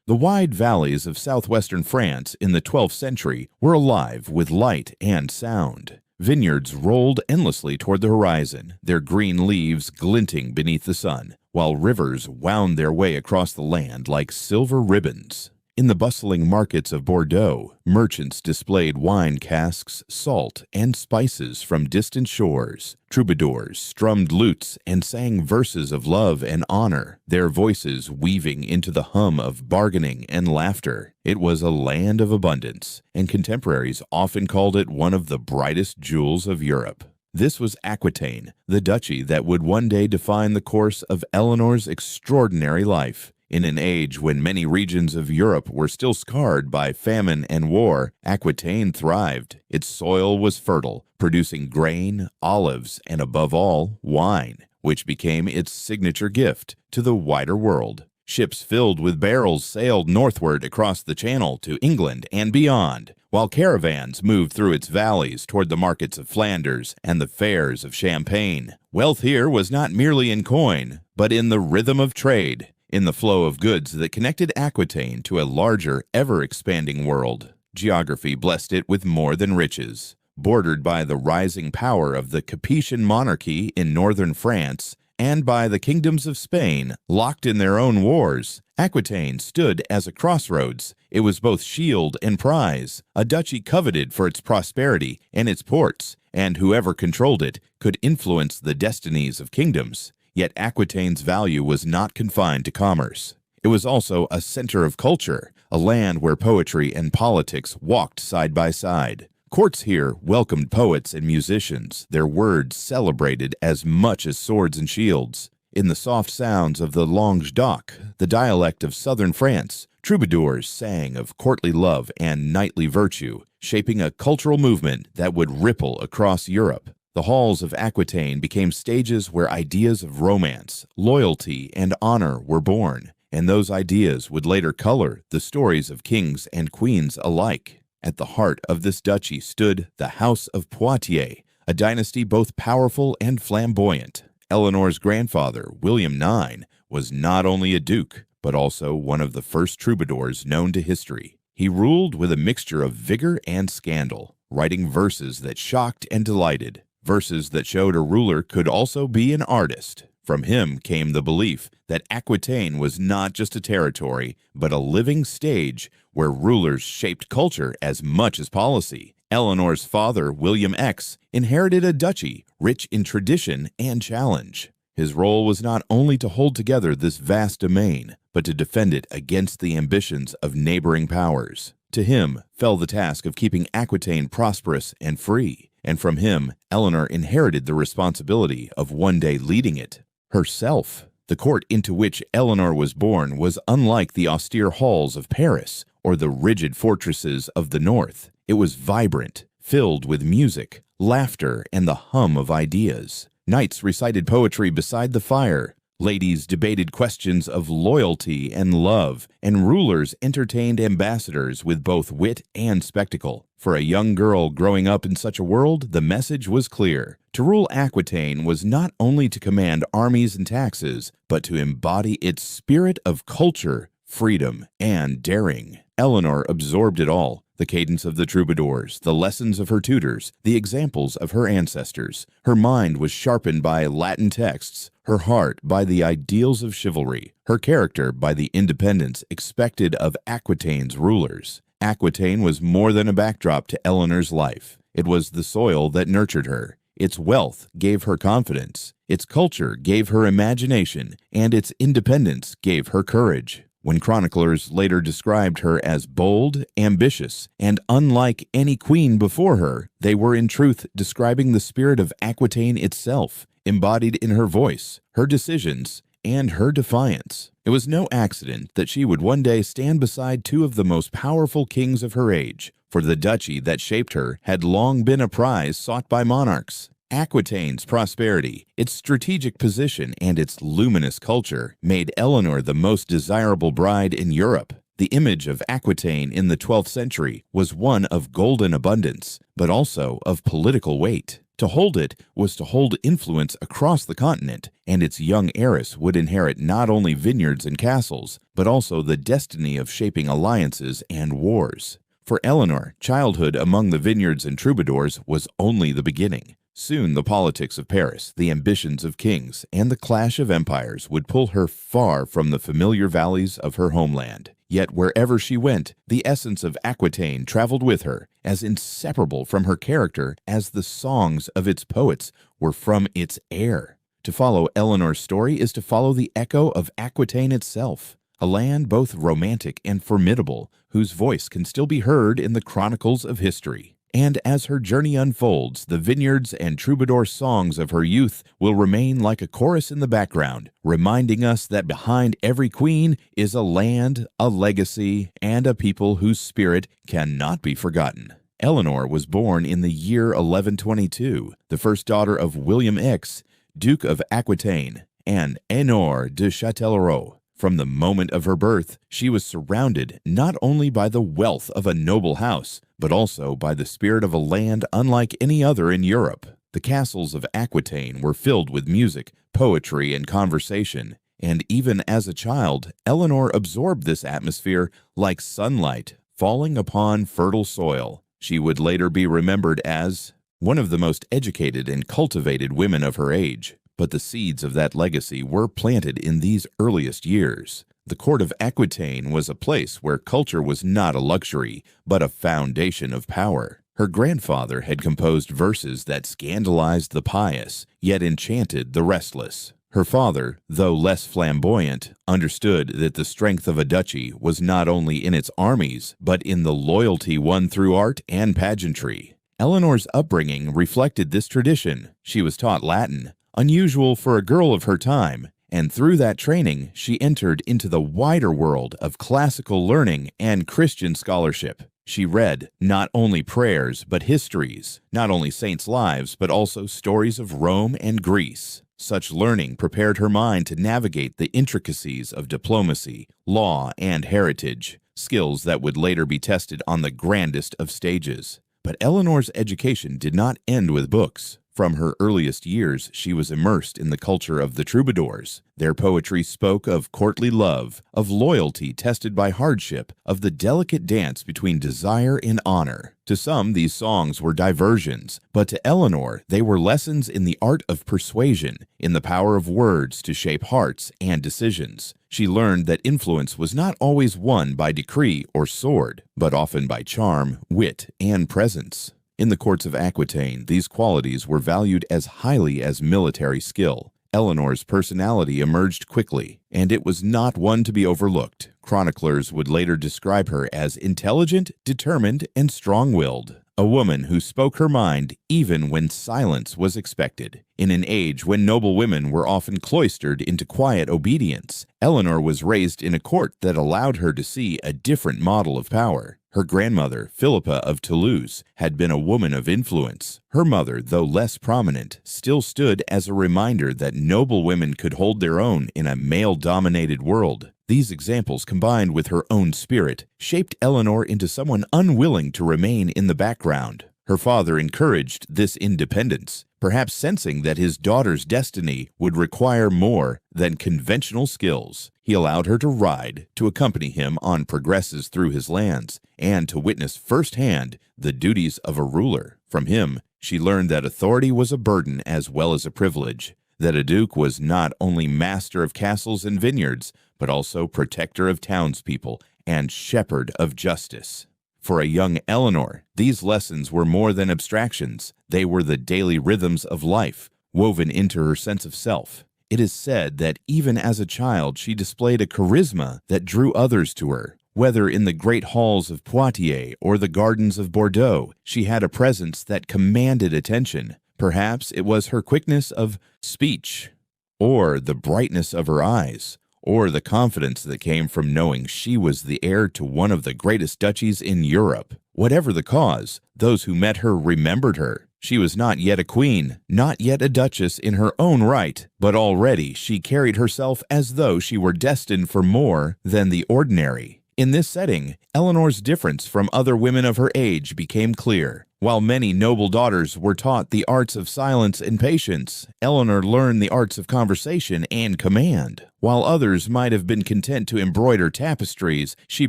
The wide valleys of southwestern France in the 12th century were alive with light and sound. Vineyards rolled endlessly toward the horizon, their green leaves glinting beneath the sun, while rivers wound their way across the land like silver ribbons. In the bustling markets of Bordeaux, merchants displayed wine casks, salt, and spices from distant shores. Troubadours strummed lutes and sang verses of love and honor, their voices weaving into the hum of bargaining and laughter. It was a land of abundance, and contemporaries often called it one of the brightest jewels of Europe. This was Aquitaine, the duchy that would one day define the course of Eleanor's extraordinary life. In an age when many regions of Europe were still scarred by famine and war, Aquitaine thrived. Its soil was fertile, producing grain, olives, and above all, wine, which became its signature gift to the wider world. Ships filled with barrels sailed northward across the Channel to England and beyond, while caravans moved through its valleys toward the markets of Flanders and the fairs of Champagne. Wealth here was not merely in coin, but in the rhythm of trade, in the flow of goods that connected Aquitaine to a larger, ever-expanding world. Geography blessed it with more than riches. Bordered by the rising power of the Capetian monarchy in northern France and by the kingdoms of Spain, locked in their own wars, Aquitaine stood as a crossroads. It was both shield and prize, a duchy coveted for its prosperity and its ports, and whoever controlled it could influence the destinies of kingdoms. Yet Aquitaine's value was not confined to commerce. It was also a center of culture, a land where poetry and politics walked side by side. Courts here welcomed poets and musicians, their words celebrated as much as swords and shields. In the soft sounds of the Languedoc, the dialect of southern France, troubadours sang of courtly love and knightly virtue, shaping a cultural movement that would ripple across Europe. The halls of Aquitaine became stages where ideas of romance, loyalty, and honor were born, and those ideas would later color the stories of kings and queens alike. At the heart of this duchy stood the House of Poitiers, a dynasty both powerful and flamboyant. Eleanor's grandfather, William IX, was not only a duke, but also one of the first troubadours known to history. He ruled with a mixture of vigor and scandal, writing verses that shocked and delighted. Verses that showed a ruler could also be an artist. From him came the belief that Aquitaine was not just a territory, but a living stage where rulers shaped culture as much as policy. Eleanor's father, William X, inherited a duchy rich in tradition and challenge. His role was not only to hold together this vast domain, but to defend it against the ambitions of neighboring powers. To him fell the task of keeping Aquitaine prosperous and free, and from him, Eleanor inherited the responsibility of one day leading it herself. The court into which Eleanor was born was unlike the austere halls of Paris or the rigid fortresses of the north. It was vibrant, filled with music, laughter, and the hum of ideas. Knights recited poetry beside the fire. Ladies debated questions of loyalty and love, and rulers entertained ambassadors with both wit and spectacle. For a young girl growing up in such a world, the message was clear. To rule Aquitaine was not only to command armies and taxes, but to embody its spirit of culture, freedom, and daring. Eleanor absorbed it all. The cadence of the troubadours, the lessons of her tutors, the examples of her ancestors. Her mind was sharpened by Latin texts, her heart by the ideals of chivalry, her character by the independence expected of Aquitaine's rulers. Aquitaine was more than a backdrop to Eleanor's life. It was the soil that nurtured her. Its wealth gave her confidence. Its culture gave her imagination, and its independence gave her courage. When chroniclers later described her as bold, ambitious, and unlike any queen before her, they were in truth describing the spirit of Aquitaine itself, embodied in her voice, her decisions, and her defiance. It was no accident that she would one day stand beside two of the most powerful kings of her age, for the duchy that shaped her had long been a prize sought by monarchs. Aquitaine's prosperity, its strategic position, and its luminous culture made Eleanor the most desirable bride in Europe. The image of Aquitaine in the 12th century was one of golden abundance, but also of political weight. To hold it was to hold influence across the continent, and its young heiress would inherit not only vineyards and castles, but also the destiny of shaping alliances and wars. For Eleanor, childhood among the vineyards and troubadours was only the beginning. Soon the politics of Paris, the ambitions of kings, and the clash of empires would pull her far from the familiar valleys of her homeland. Yet wherever she went, the essence of Aquitaine traveled with her, as inseparable from her character as the songs of its poets were from its air. To follow Eleanor's story is to follow the echo of Aquitaine itself, a land both romantic and formidable, whose voice can still be heard in the chronicles of history. And as her journey unfolds, the vineyards and troubadour songs of her youth will remain like a chorus in the background, reminding us that behind every queen is a land, a legacy, and a people whose spirit cannot be forgotten. Eleanor was born in the year 1122, the first daughter of William X, Duke of Aquitaine, and Eleanor de Châtellerault. From the moment of her birth, she was surrounded not only by the wealth of a noble house, but also by the spirit of a land unlike any other in Europe. The castles of Aquitaine were filled with music, poetry, and conversation, and even as a child, Eleanor absorbed this atmosphere like sunlight falling upon fertile soil. She would later be remembered as one of the most educated and cultivated women of her age. But the seeds of that legacy were planted in these earliest years. The court of Aquitaine was a place where culture was not a luxury, but a foundation of power. Her grandfather had composed verses that scandalized the pious, yet enchanted the restless. Her father, though less flamboyant, understood that the strength of a duchy was not only in its armies, but in the loyalty won through art and pageantry. Eleanor's upbringing reflected this tradition. She was taught Latin, unusual for a girl of her time, and through that training she entered into the wider world of classical learning and Christian scholarship. She read not only prayers but histories, not only saints' lives but also stories of Rome and Greece. Such learning prepared her mind to navigate the intricacies of diplomacy, law, and heritage, skills that would later be tested on the grandest of stages. But Eleanor's education did not end with books. From her earliest years, she was immersed in the culture of the troubadours. Their poetry spoke of courtly love, of loyalty tested by hardship, of the delicate dance between desire and honor. To some, these songs were diversions, but to Eleanor, they were lessons in the art of persuasion, in the power of words to shape hearts and decisions. She learned that influence was not always won by decree or sword, but often by charm, wit, and presence. In the courts of Aquitaine, these qualities were valued as highly as military skill. Eleanor's personality emerged quickly, and it was not one to be overlooked. Chroniclers would later describe her as intelligent, determined, and strong-willed, a woman who spoke her mind even when silence was expected. In an age when noble women were often cloistered into quiet obedience, Eleanor was raised in a court that allowed her to see a different model of power. Her grandmother, Philippa of Toulouse, had been a woman of influence. Her mother, though less prominent, still stood as a reminder that noble women could hold their own in a male-dominated world. These examples, combined with her own spirit, shaped Eleanor into someone unwilling to remain in the background. Her father encouraged this independence, perhaps sensing that his daughter's destiny would require more than conventional skills. He allowed her to ride, to accompany him on progresses through his lands, and to witness firsthand the duties of a ruler. From him, she learned that authority was a burden as well as a privilege, that a duke was not only master of castles and vineyards, but also protector of townspeople and shepherd of justice. For a young Eleanor, these lessons were more than abstractions. They were the daily rhythms of life, woven into her sense of self. It is said that even as a child she displayed a charisma that drew others to her. Whether in the great halls of Poitiers or the gardens of Bordeaux, she had a presence that commanded attention. Perhaps it was her quickness of speech, or the brightness of her eyes, or the confidence that came from knowing she was the heir to one of the greatest duchies in Europe. Whatever the cause, those who met her remembered her. She was not yet a queen, not yet a duchess in her own right, but already she carried herself as though she were destined for more than the ordinary. In this setting, Eleanor's difference from other women of her age became clear. While many noble daughters were taught the arts of silence and patience, Eleanor learned the arts of conversation and command. While others might have been content to embroider tapestries, she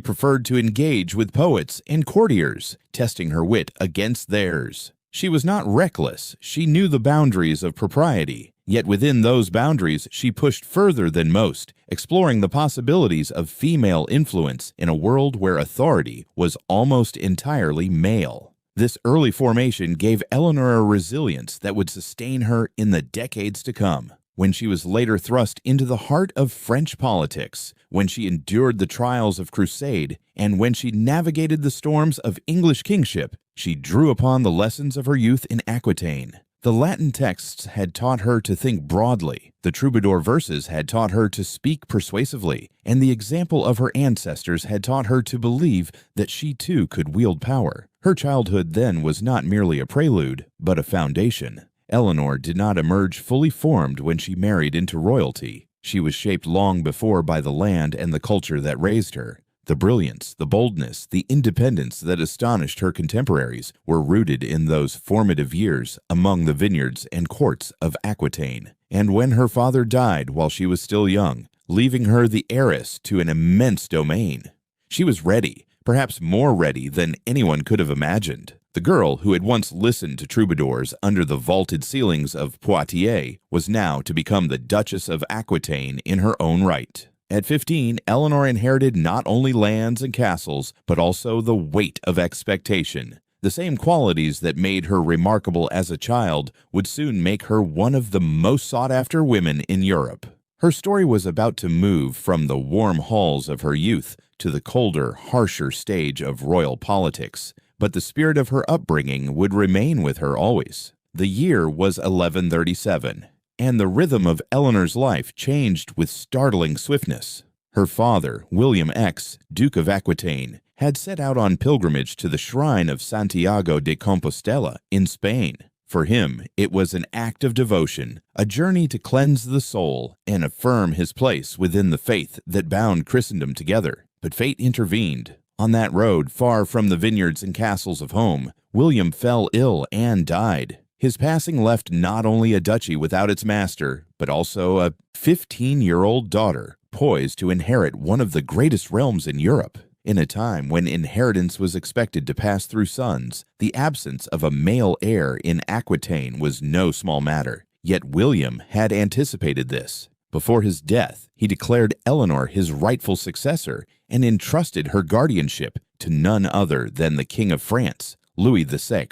preferred to engage with poets and courtiers, testing her wit against theirs. She was not reckless. She knew the boundaries of propriety. Yet within those boundaries, she pushed further than most, exploring the possibilities of female influence in a world where authority was almost entirely male. This early formation gave Eleanor a resilience that would sustain her in the decades to come. When she was later thrust into the heart of French politics, when she endured the trials of crusade, and when she navigated the storms of English kingship, she drew upon the lessons of her youth in Aquitaine. The Latin texts had taught her to think broadly, the troubadour verses had taught her to speak persuasively, and the example of her ancestors had taught her to believe that she too could wield power. Her childhood then was not merely a prelude, but a foundation. Eleanor did not emerge fully formed when she married into royalty. She was shaped long before by the land and the culture that raised her. The brilliance, the boldness, the independence that astonished her contemporaries were rooted in those formative years among the vineyards and courts of Aquitaine. And when her father died while she was still young, leaving her the heiress to an immense domain, she was ready, perhaps more ready than anyone could have imagined. The girl who had once listened to troubadours under the vaulted ceilings of Poitiers was now to become the Duchess of Aquitaine in her own right. At 15, Eleanor inherited not only lands and castles, but also the weight of expectation. The same qualities that made her remarkable as a child would soon make her one of the most sought-after women in Europe. Her story was about to move from the warm halls of her youth to the colder, harsher stage of royal politics, but the spirit of her upbringing would remain with her always. The year was 1137. And the rhythm of Eleanor's life changed with startling swiftness. Her father, William X, Duke of Aquitaine, had set out on pilgrimage to the shrine of Santiago de Compostela in Spain. For him, it was an act of devotion, a journey to cleanse the soul and affirm his place within the faith that bound Christendom together. But fate intervened. On that road, far from the vineyards and castles of home, William fell ill and died. His passing left not only a duchy without its master, but also a 15-year-old daughter poised to inherit one of the greatest realms in Europe. In a time when inheritance was expected to pass through sons, the absence of a male heir in Aquitaine was no small matter. Yet William had anticipated this. Before his death, he declared Eleanor his rightful successor and entrusted her guardianship to none other than the King of France, Louis VI.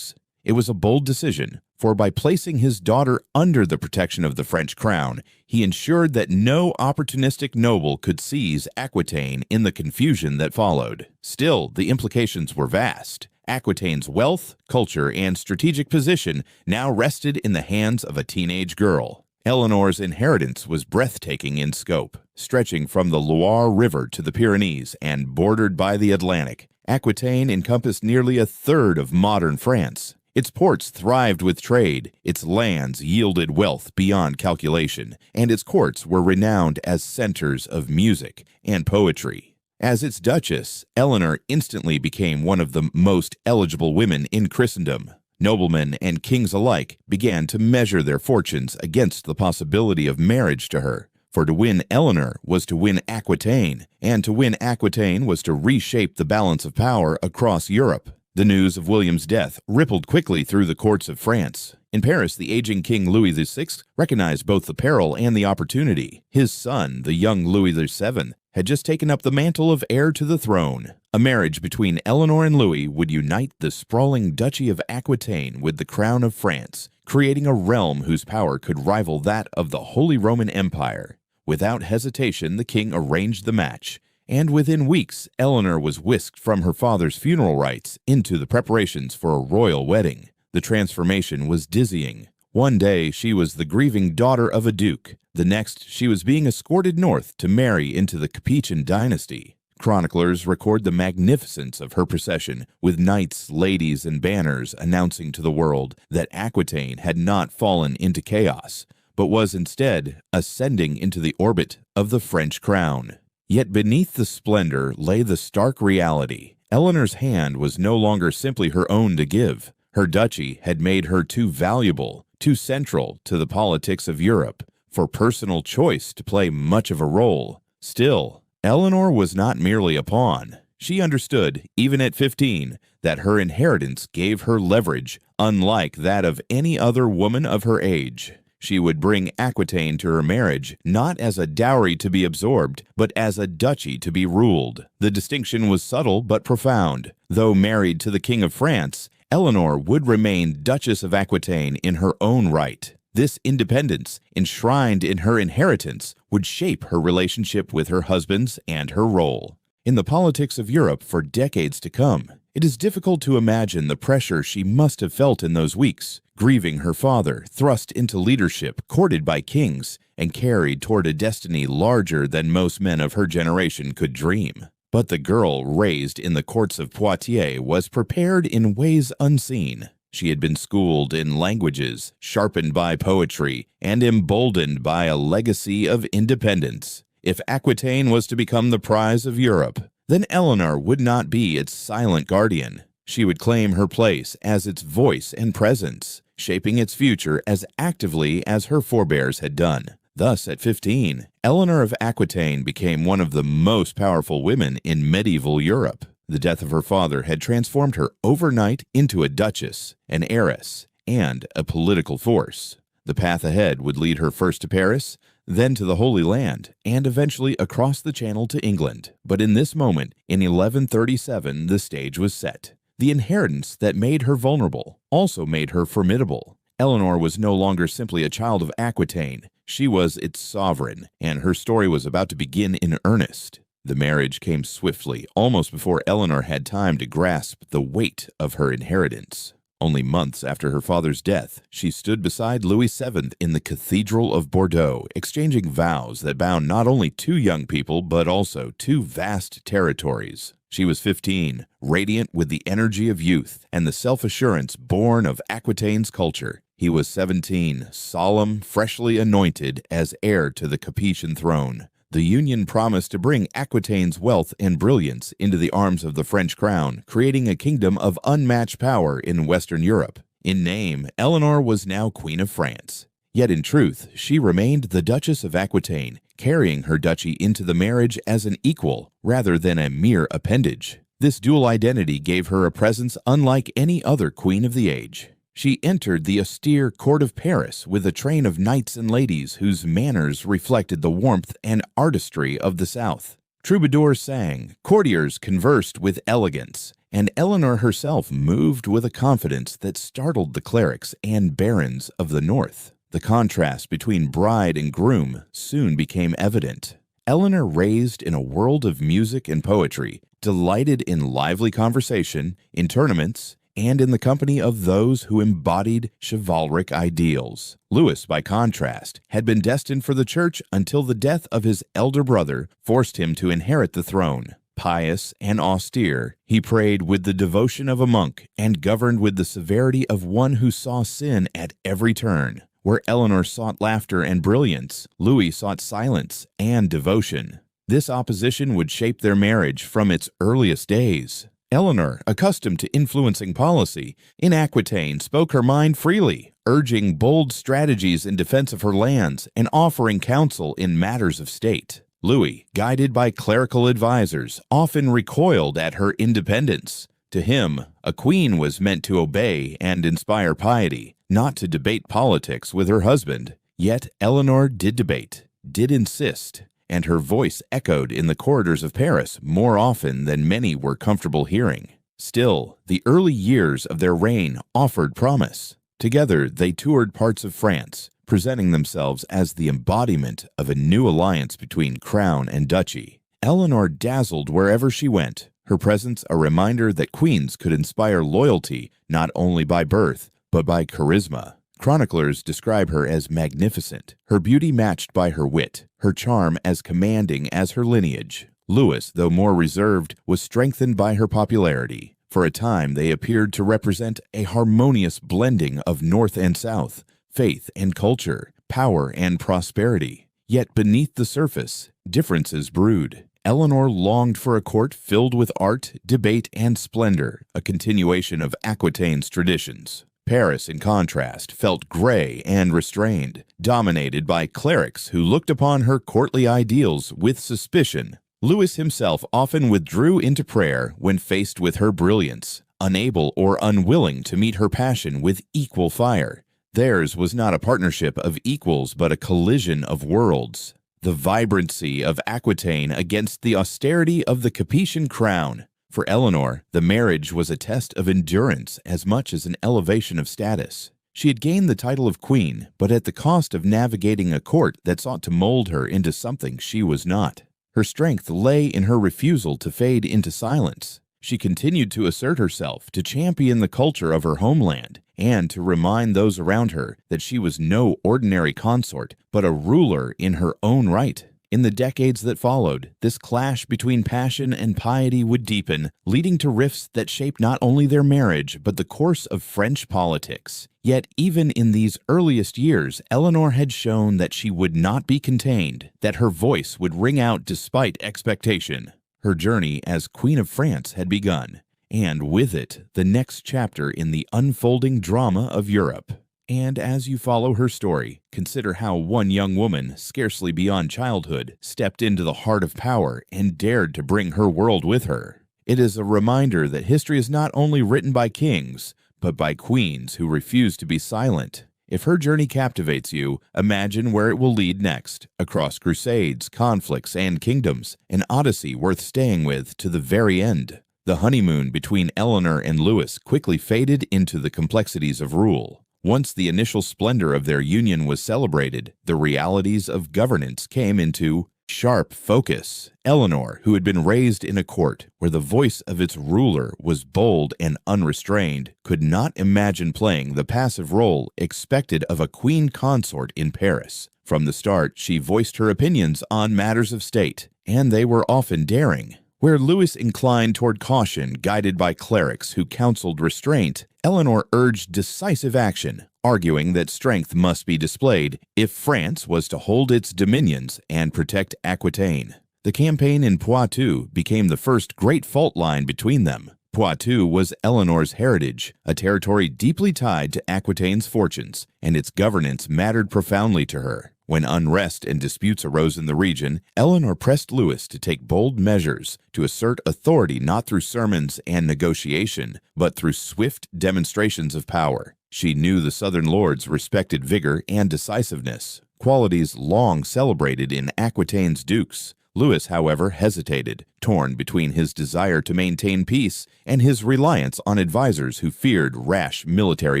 It was a bold decision, for by placing his daughter under the protection of the French crown, he ensured that no opportunistic noble could seize Aquitaine in the confusion that followed. Still, the implications were vast. Aquitaine's wealth, culture, and strategic position now rested in the hands of a teenage girl. Eleanor's inheritance was breathtaking in scope. Stretching from the Loire River to the Pyrenees and bordered by the Atlantic, Aquitaine encompassed nearly a third of modern France. Its ports thrived with trade, its lands yielded wealth beyond calculation, and its courts were renowned as centers of music and poetry. As its duchess, Eleanor instantly became one of the most eligible women in Christendom. Noblemen and kings alike began to measure their fortunes against the possibility of marriage to her. For to win Eleanor was to win Aquitaine, and to win Aquitaine was to reshape the balance of power across Europe. The news of William's death rippled quickly through the courts of France. In Paris, the aging King Louis VI recognized both the peril and the opportunity. His son, the young Louis VII, had just taken up the mantle of heir to the throne. A marriage between Eleanor and Louis would unite the sprawling Duchy of Aquitaine with the crown of France, creating a realm whose power could rival that of the Holy Roman Empire. Without hesitation, the king arranged the match, and within weeks, Eleanor was whisked from her father's funeral rites into the preparations for a royal wedding. The transformation was dizzying. One day, she was the grieving daughter of a duke. The next, she was being escorted north to marry into the Capetian dynasty. Chroniclers record the magnificence of her procession, with knights, ladies, and banners announcing to the world that Aquitaine had not fallen into chaos, but was instead ascending into the orbit of the French crown. Yet beneath the splendor lay the stark reality. Eleanor's hand was no longer simply her own to give. Her duchy had made her too valuable, too central to the politics of Europe, for personal choice to play much of a role. Still, Eleanor was not merely a pawn. She understood, even at 15, that her inheritance gave her leverage unlike that of any other woman of her age. She would bring Aquitaine to her marriage, not as a dowry to be absorbed, but as a duchy to be ruled. The distinction was subtle but profound. Though married to the King of France, Eleanor would remain Duchess of Aquitaine in her own right. This independence, enshrined in her inheritance, would shape her relationship with her husbands and her role in the politics of Europe for decades to come. It is difficult to imagine the pressure she must have felt in those weeks, grieving her father, thrust into leadership, courted by kings, and carried toward a destiny larger than most men of her generation could dream. But the girl raised in the courts of Poitiers was prepared in ways unseen. She had been schooled in languages, sharpened by poetry, and emboldened by a legacy of independence. If Aquitaine was to become the prize of Europe, then Eleanor would not be its silent guardian. She would claim her place as its voice and presence, shaping its future as actively as her forebears had done. Thus, at 15, Eleanor of Aquitaine became one of the most powerful women in medieval Europe. The death of her father had transformed her overnight into a duchess, an heiress, and a political force. The path ahead would lead her first to Paris, then to the Holy Land, and eventually across the Channel to England. But in this moment, in 1137, the stage was set. The inheritance that made her vulnerable also made her formidable. Eleanor was no longer simply a child of Aquitaine. She was its sovereign, and her story was about to begin in earnest. The marriage came swiftly, almost before Eleanor had time to grasp the weight of her inheritance. Only months after her father's death, she stood beside Louis VII in the Cathedral of Bordeaux, exchanging vows that bound not only two young people, but also two vast territories. She was 15, radiant with the energy of youth and the self-assurance born of Aquitaine's culture. He was 17, solemn, freshly anointed as heir to the Capetian throne. The union promised to bring Aquitaine's wealth and brilliance into the arms of the French crown, creating a kingdom of unmatched power in Western Europe. In name, Eleanor was now Queen of France. Yet in truth, she remained the Duchess of Aquitaine, carrying her duchy into the marriage as an equal rather than a mere appendage. This dual identity gave her a presence unlike any other queen of the age. She entered the austere court of Paris with a train of knights and ladies whose manners reflected the warmth and artistry of the South. Troubadours sang, courtiers conversed with elegance, and Eleanor herself moved with a confidence that startled the clerics and barons of the North. The contrast between bride and groom soon became evident. Eleanor, raised in a world of music and poetry, delighted in lively conversation, in tournaments, and in the company of those who embodied chivalric ideals. Louis, by contrast, had been destined for the church until the death of his elder brother forced him to inherit the throne. Pious and austere, he prayed with the devotion of a monk and governed with the severity of one who saw sin at every turn. Where Eleanor sought laughter and brilliance, Louis sought silence and devotion. This opposition would shape their marriage from its earliest days. Eleanor, accustomed to influencing policy, in Aquitaine spoke her mind freely, urging bold strategies in defense of her lands and offering counsel in matters of state. Louis, guided by clerical advisers, often recoiled at her independence. To him, a queen was meant to obey and inspire piety, not to debate politics with her husband. Yet Eleanor did debate, did insist, and her voice echoed in the corridors of Paris more often than many were comfortable hearing. Still, the early years of their reign offered promise. Together, they toured parts of France, presenting themselves as the embodiment of a new alliance between crown and duchy. Eleanor dazzled wherever she went, her presence a reminder that queens could inspire loyalty not only by birth, but by charisma. Chroniclers describe her as magnificent, her beauty matched by her wit, her charm as commanding as her lineage. Louis, though more reserved, was strengthened by her popularity. For a time, they appeared to represent a harmonious blending of North and South, faith and culture, power and prosperity. Yet beneath the surface, differences brewed. Eleanor longed for a court filled with art, debate, and splendor, a continuation of Aquitaine's traditions. Paris, in contrast, felt gray and restrained, dominated by clerics who looked upon her courtly ideals with suspicion. Louis himself often withdrew into prayer when faced with her brilliance, unable or unwilling to meet her passion with equal fire. Theirs was not a partnership of equals but a collision of worlds. The vibrancy of Aquitaine against the austerity of the Capetian crown. For Eleanor, the marriage was a test of endurance as much as an elevation of status. She had gained the title of queen, but at the cost of navigating a court that sought to mold her into something she was not. Her strength lay in her refusal to fade into silence. She continued to assert herself, to champion the culture of her homeland, and to remind those around her that she was no ordinary consort, but a ruler in her own right. In the decades that followed, this clash between passion and piety would deepen, leading to rifts that shaped not only their marriage, but the course of French politics. Yet even in these earliest years, Eleanor had shown that she would not be contained, that her voice would ring out despite expectation. Her journey as Queen of France had begun, and with it, the next chapter in the unfolding drama of Europe. And as you follow her story, consider how one young woman, scarcely beyond childhood, stepped into the heart of power and dared to bring her world with her. It is a reminder that history is not only written by kings, but by queens who refuse to be silent. If her journey captivates you, imagine where it will lead next, across crusades, conflicts, and kingdoms, an odyssey worth staying with to the very end. The honeymoon between Eleanor and Louis quickly faded into the complexities of rule. Once the initial splendor of their union was celebrated, the realities of governance came into sharp focus. Eleanor, who had been raised in a court where the voice of its ruler was bold and unrestrained, could not imagine playing the passive role expected of a queen consort in Paris. From the start, she voiced her opinions on matters of state, and they were often daring. Where Louis inclined toward caution, guided by clerics who counseled restraint, Eleanor urged decisive action, arguing that strength must be displayed if France was to hold its dominions and protect Aquitaine. The campaign in Poitou became the first great fault line between them. Poitou was Eleanor's heritage, a territory deeply tied to Aquitaine's fortunes, and its governance mattered profoundly to her. When unrest and disputes arose in the region, Eleanor pressed Louis to take bold measures to assert authority not through sermons and negotiation, but through swift demonstrations of power. She knew the southern lords respected vigor and decisiveness, qualities long celebrated in Aquitaine's dukes. Louis, however, hesitated, torn between his desire to maintain peace and his reliance on advisors who feared rash military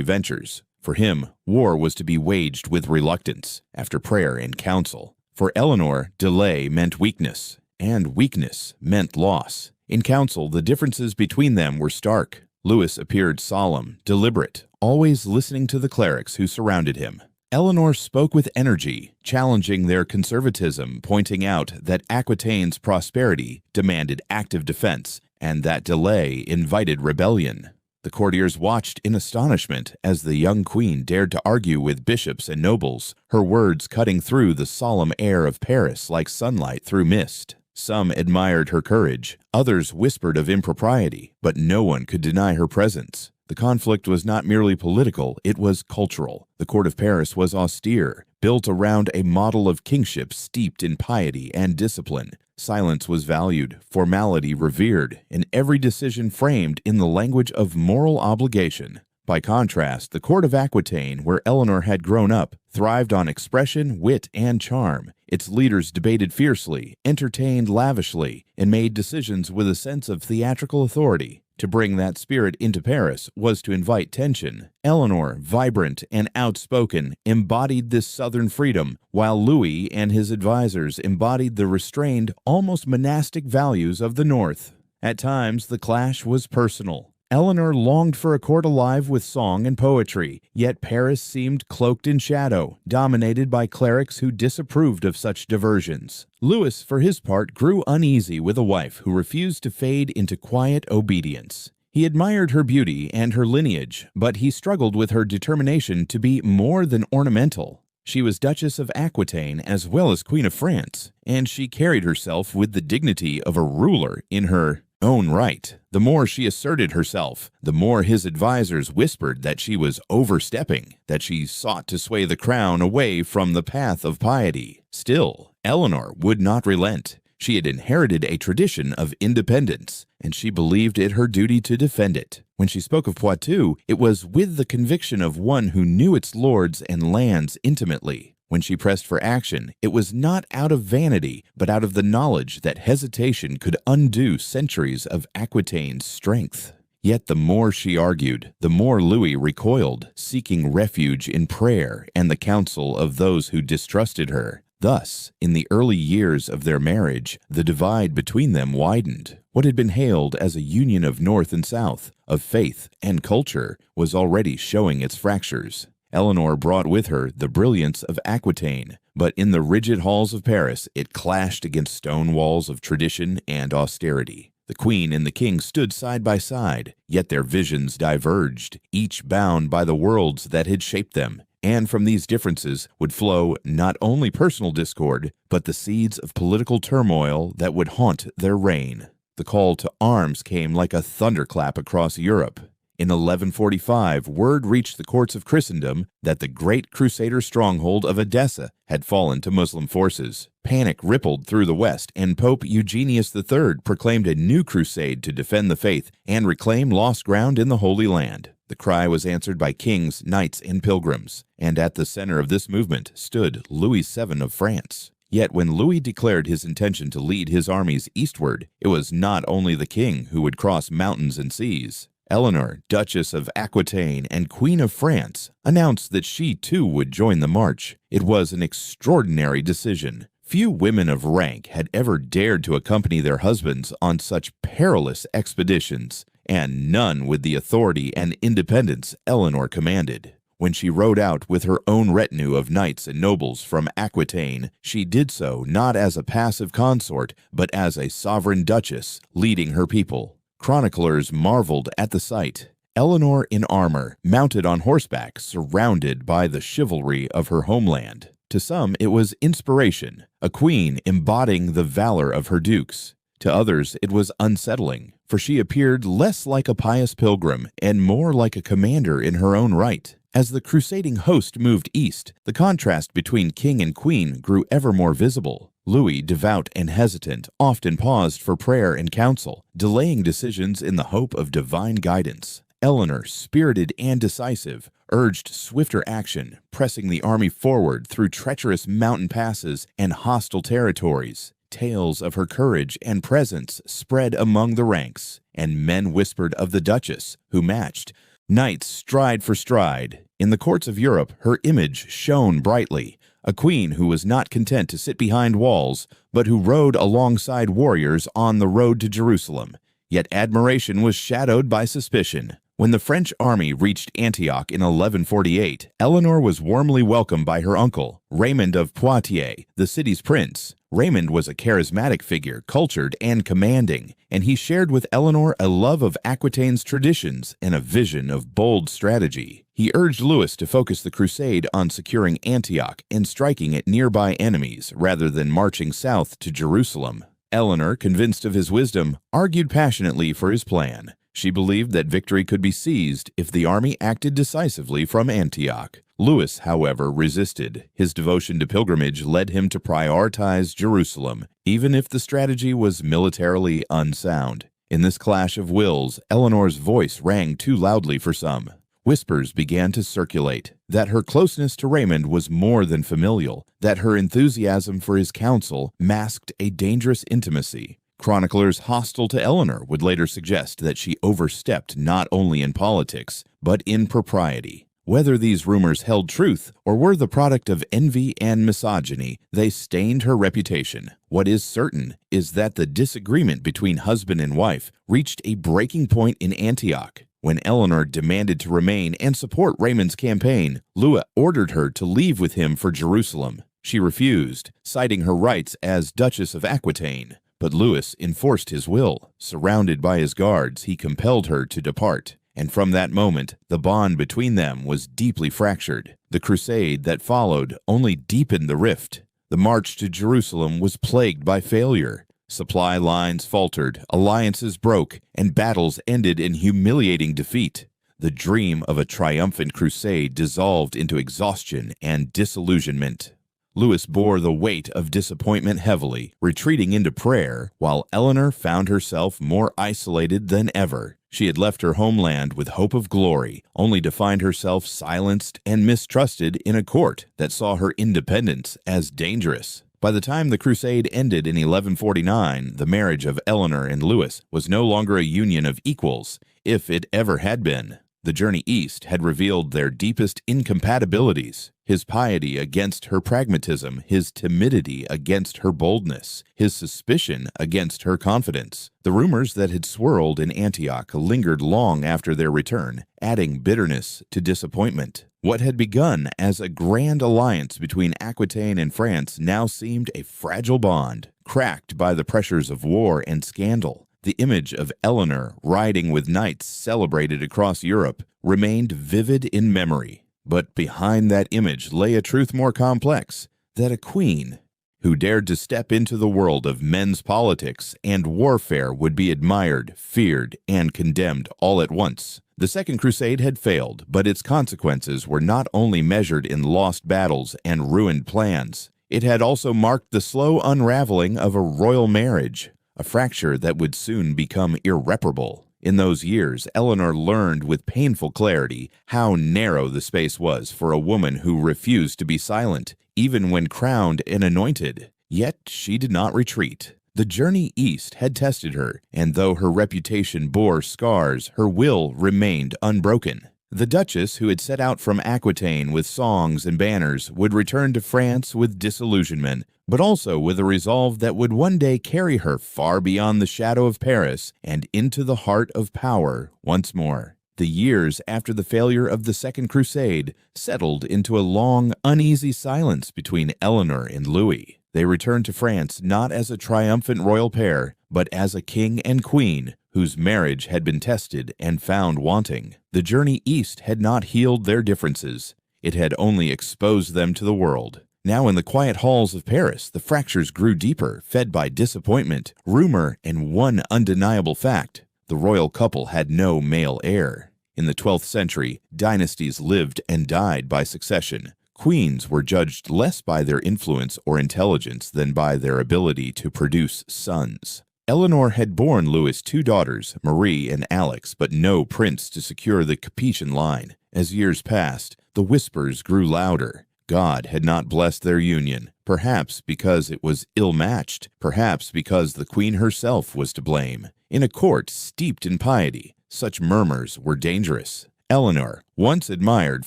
ventures. For him, war was to be waged with reluctance, after prayer and counsel. For Eleanor, delay meant weakness, and weakness meant loss. In council, the differences between them were stark. Louis appeared solemn, deliberate, always listening to the clerics who surrounded him. Eleanor spoke with energy, challenging their conservatism, pointing out that Aquitaine's prosperity demanded active defense, and that delay invited rebellion. The courtiers watched in astonishment as the young queen dared to argue with bishops and nobles, her words cutting through the solemn air of Paris like sunlight through mist. Some admired her courage, others whispered of impropriety, but no one could deny her presence. The conflict was not merely political, it was cultural. The court of Paris was austere, built around a model of kingship steeped in piety and discipline. Silence was valued, formality revered, and every decision framed in the language of moral obligation. By contrast, the court of Aquitaine, where Eleanor had grown up, thrived on expression, wit, and charm. Its leaders debated fiercely, entertained lavishly, and made decisions with a sense of theatrical authority. To bring that spirit into Paris was to invite tension. Eleanor, vibrant and outspoken, embodied this southern freedom, while Louis and his advisors embodied the restrained, almost monastic values of the North. At times, the clash was personal. Eleanor longed for a court alive with song and poetry, yet Paris seemed cloaked in shadow, dominated by clerics who disapproved of such diversions. Louis, for his part, grew uneasy with a wife who refused to fade into quiet obedience. He admired her beauty and her lineage, but he struggled with her determination to be more than ornamental. She was Duchess of Aquitaine as well as Queen of France, and she carried herself with the dignity of a ruler in her own right. The more she asserted herself, the more his advisors whispered that she was overstepping, that she sought to sway the crown away from the path of piety. Still, Eleanor would not relent. She had inherited a tradition of independence, and she believed it her duty to defend it. When she spoke of Poitou, it was with the conviction of one who knew its lords and lands intimately. When she pressed for action, it was not out of vanity, but out of the knowledge that hesitation could undo centuries of Aquitaine's strength. Yet the more she argued, the more Louis recoiled, seeking refuge in prayer and the counsel of those who distrusted her. Thus, in the early years of their marriage, the divide between them widened. What had been hailed as a union of North and South, of faith and culture, was already showing its fractures. Eleanor brought with her the brilliance of Aquitaine, but in the rigid halls of Paris it clashed against stone walls of tradition and austerity. The Queen and the King stood side by side, yet their visions diverged, each bound by the worlds that had shaped them. And from these differences would flow not only personal discord, but the seeds of political turmoil that would haunt their reign. The call to arms came like a thunderclap across Europe. In 1145, word reached the courts of Christendom that the great Crusader stronghold of Edessa had fallen to Muslim forces. Panic rippled through the West, and Pope Eugenius III proclaimed a new crusade to defend the faith and reclaim lost ground in the Holy Land. The cry was answered by kings, knights, and pilgrims, and at the center of this movement stood Louis VII of France. Yet when Louis declared his intention to lead his armies eastward, it was not only the king who would cross mountains and seas. Eleanor, Duchess of Aquitaine and Queen of France, announced that she too would join the march. It was an extraordinary decision. Few women of rank had ever dared to accompany their husbands on such perilous expeditions, and none with the authority and independence Eleanor commanded. When she rode out with her own retinue of knights and nobles from Aquitaine, she did so not as a passive consort, but as a sovereign duchess leading her people. Chroniclers marveled at the sight. Eleanor in armor, mounted on horseback, surrounded by the chivalry of her homeland. To some, it was inspiration, a queen embodying the valor of her dukes. To others, it was unsettling, for she appeared less like a pious pilgrim and more like a commander in her own right. As the crusading host moved east, the contrast between king and queen grew ever more visible. Louis, devout and hesitant, often paused for prayer and counsel, delaying decisions in the hope of divine guidance. Eleanor, spirited and decisive, urged swifter action, pressing the army forward through treacherous mountain passes and hostile territories. Tales of her courage and presence spread among the ranks, and men whispered of the Duchess, who matched knights stride for stride. In the courts of Europe, her image shone brightly, a queen who was not content to sit behind walls, but who rode alongside warriors on the road to Jerusalem. Yet admiration was shadowed by suspicion. When the French army reached Antioch in 1148, Eleanor was warmly welcomed by her uncle, Raymond of Poitiers, the city's prince. Raymond was a charismatic figure, cultured and commanding, and he shared with Eleanor a love of Aquitaine's traditions and a vision of bold strategy. He urged Louis to focus the crusade on securing Antioch and striking at nearby enemies rather than marching south to Jerusalem. Eleanor, convinced of his wisdom, argued passionately for his plan. She believed that victory could be seized if the army acted decisively from Antioch. Louis, however, resisted. His devotion to pilgrimage led him to prioritize Jerusalem, even if the strategy was militarily unsound. In this clash of wills, Eleanor's voice rang too loudly for some. Whispers began to circulate that her closeness to Raymond was more than familial, that her enthusiasm for his counsel masked a dangerous intimacy. Chroniclers hostile to Eleanor would later suggest that she overstepped not only in politics, but in propriety. Whether these rumors held truth or were the product of envy and misogyny, they stained her reputation. What is certain is that the disagreement between husband and wife reached a breaking point in Antioch. When Eleanor demanded to remain and support Raymond's campaign, Louis ordered her to leave with him for Jerusalem. She refused, citing her rights as Duchess of Aquitaine. But Louis enforced his will. Surrounded by his guards, he compelled her to depart. and from that moment, the bond between them was deeply fractured. The crusade that followed only deepened the rift. The march to Jerusalem was plagued by failure. Supply lines faltered, alliances broke, and battles ended in humiliating defeat. The dream of a triumphant crusade dissolved into exhaustion and disillusionment. Louis bore the weight of disappointment heavily, retreating into prayer, while Eleanor found herself more isolated than ever. She had left her homeland with hope of glory, only to find herself silenced and mistrusted in a court that saw her independence as dangerous. By the time the crusade ended in 1149, the marriage of Eleanor and Louis was no longer a union of equals, if it ever had been. The journey east had revealed their deepest incompatibilities. His piety against her pragmatism, his timidity against her boldness, his suspicion against her confidence. The rumors that had swirled in Antioch lingered long after their return, adding bitterness to disappointment. What had begun as a grand alliance between Aquitaine and France now seemed a fragile bond, cracked by the pressures of war and scandal. The image of Eleanor riding with knights celebrated across Europe remained vivid in memory. But behind that image lay a truth more complex, that a queen who dared to step into the world of men's politics and warfare would be admired, feared, and condemned all at once. The Second Crusade had failed, but its consequences were not only measured in lost battles and ruined plans. It had also marked the slow unraveling of a royal marriage, a fracture that would soon become irreparable. In those years, Eleanor learned with painful clarity how narrow the space was for a woman who refused to be silent, even when crowned and anointed. Yet she did not retreat. The journey east had tested her, and though her reputation bore scars, her will remained unbroken. The duchess, who had set out from Aquitaine with songs and banners, would return to France with disillusionment, but also with a resolve that would one day carry her far beyond the shadow of Paris and into the heart of power once more. The years after the failure of the Second Crusade settled into a long, uneasy silence between Eleanor and Louis. They returned to France not as a triumphant royal pair, but as a king and queen whose marriage had been tested and found wanting. The journey east had not healed their differences. It had only exposed them to the world. Now in the quiet halls of Paris, the fractures grew deeper, fed by disappointment, rumor, and one undeniable fact: the royal couple had no male heir. In the 12th century, dynasties lived and died by succession. Queens were judged less by their influence or intelligence than by their ability to produce sons. Eleanor had borne Louis 2 daughters, Marie and Alex, but no prince to secure the Capetian line. As years passed, the whispers grew louder. God had not blessed their union, perhaps because it was ill-matched, perhaps because the queen herself was to blame. In a court steeped in piety, such murmurs were dangerous. Eleanor, once admired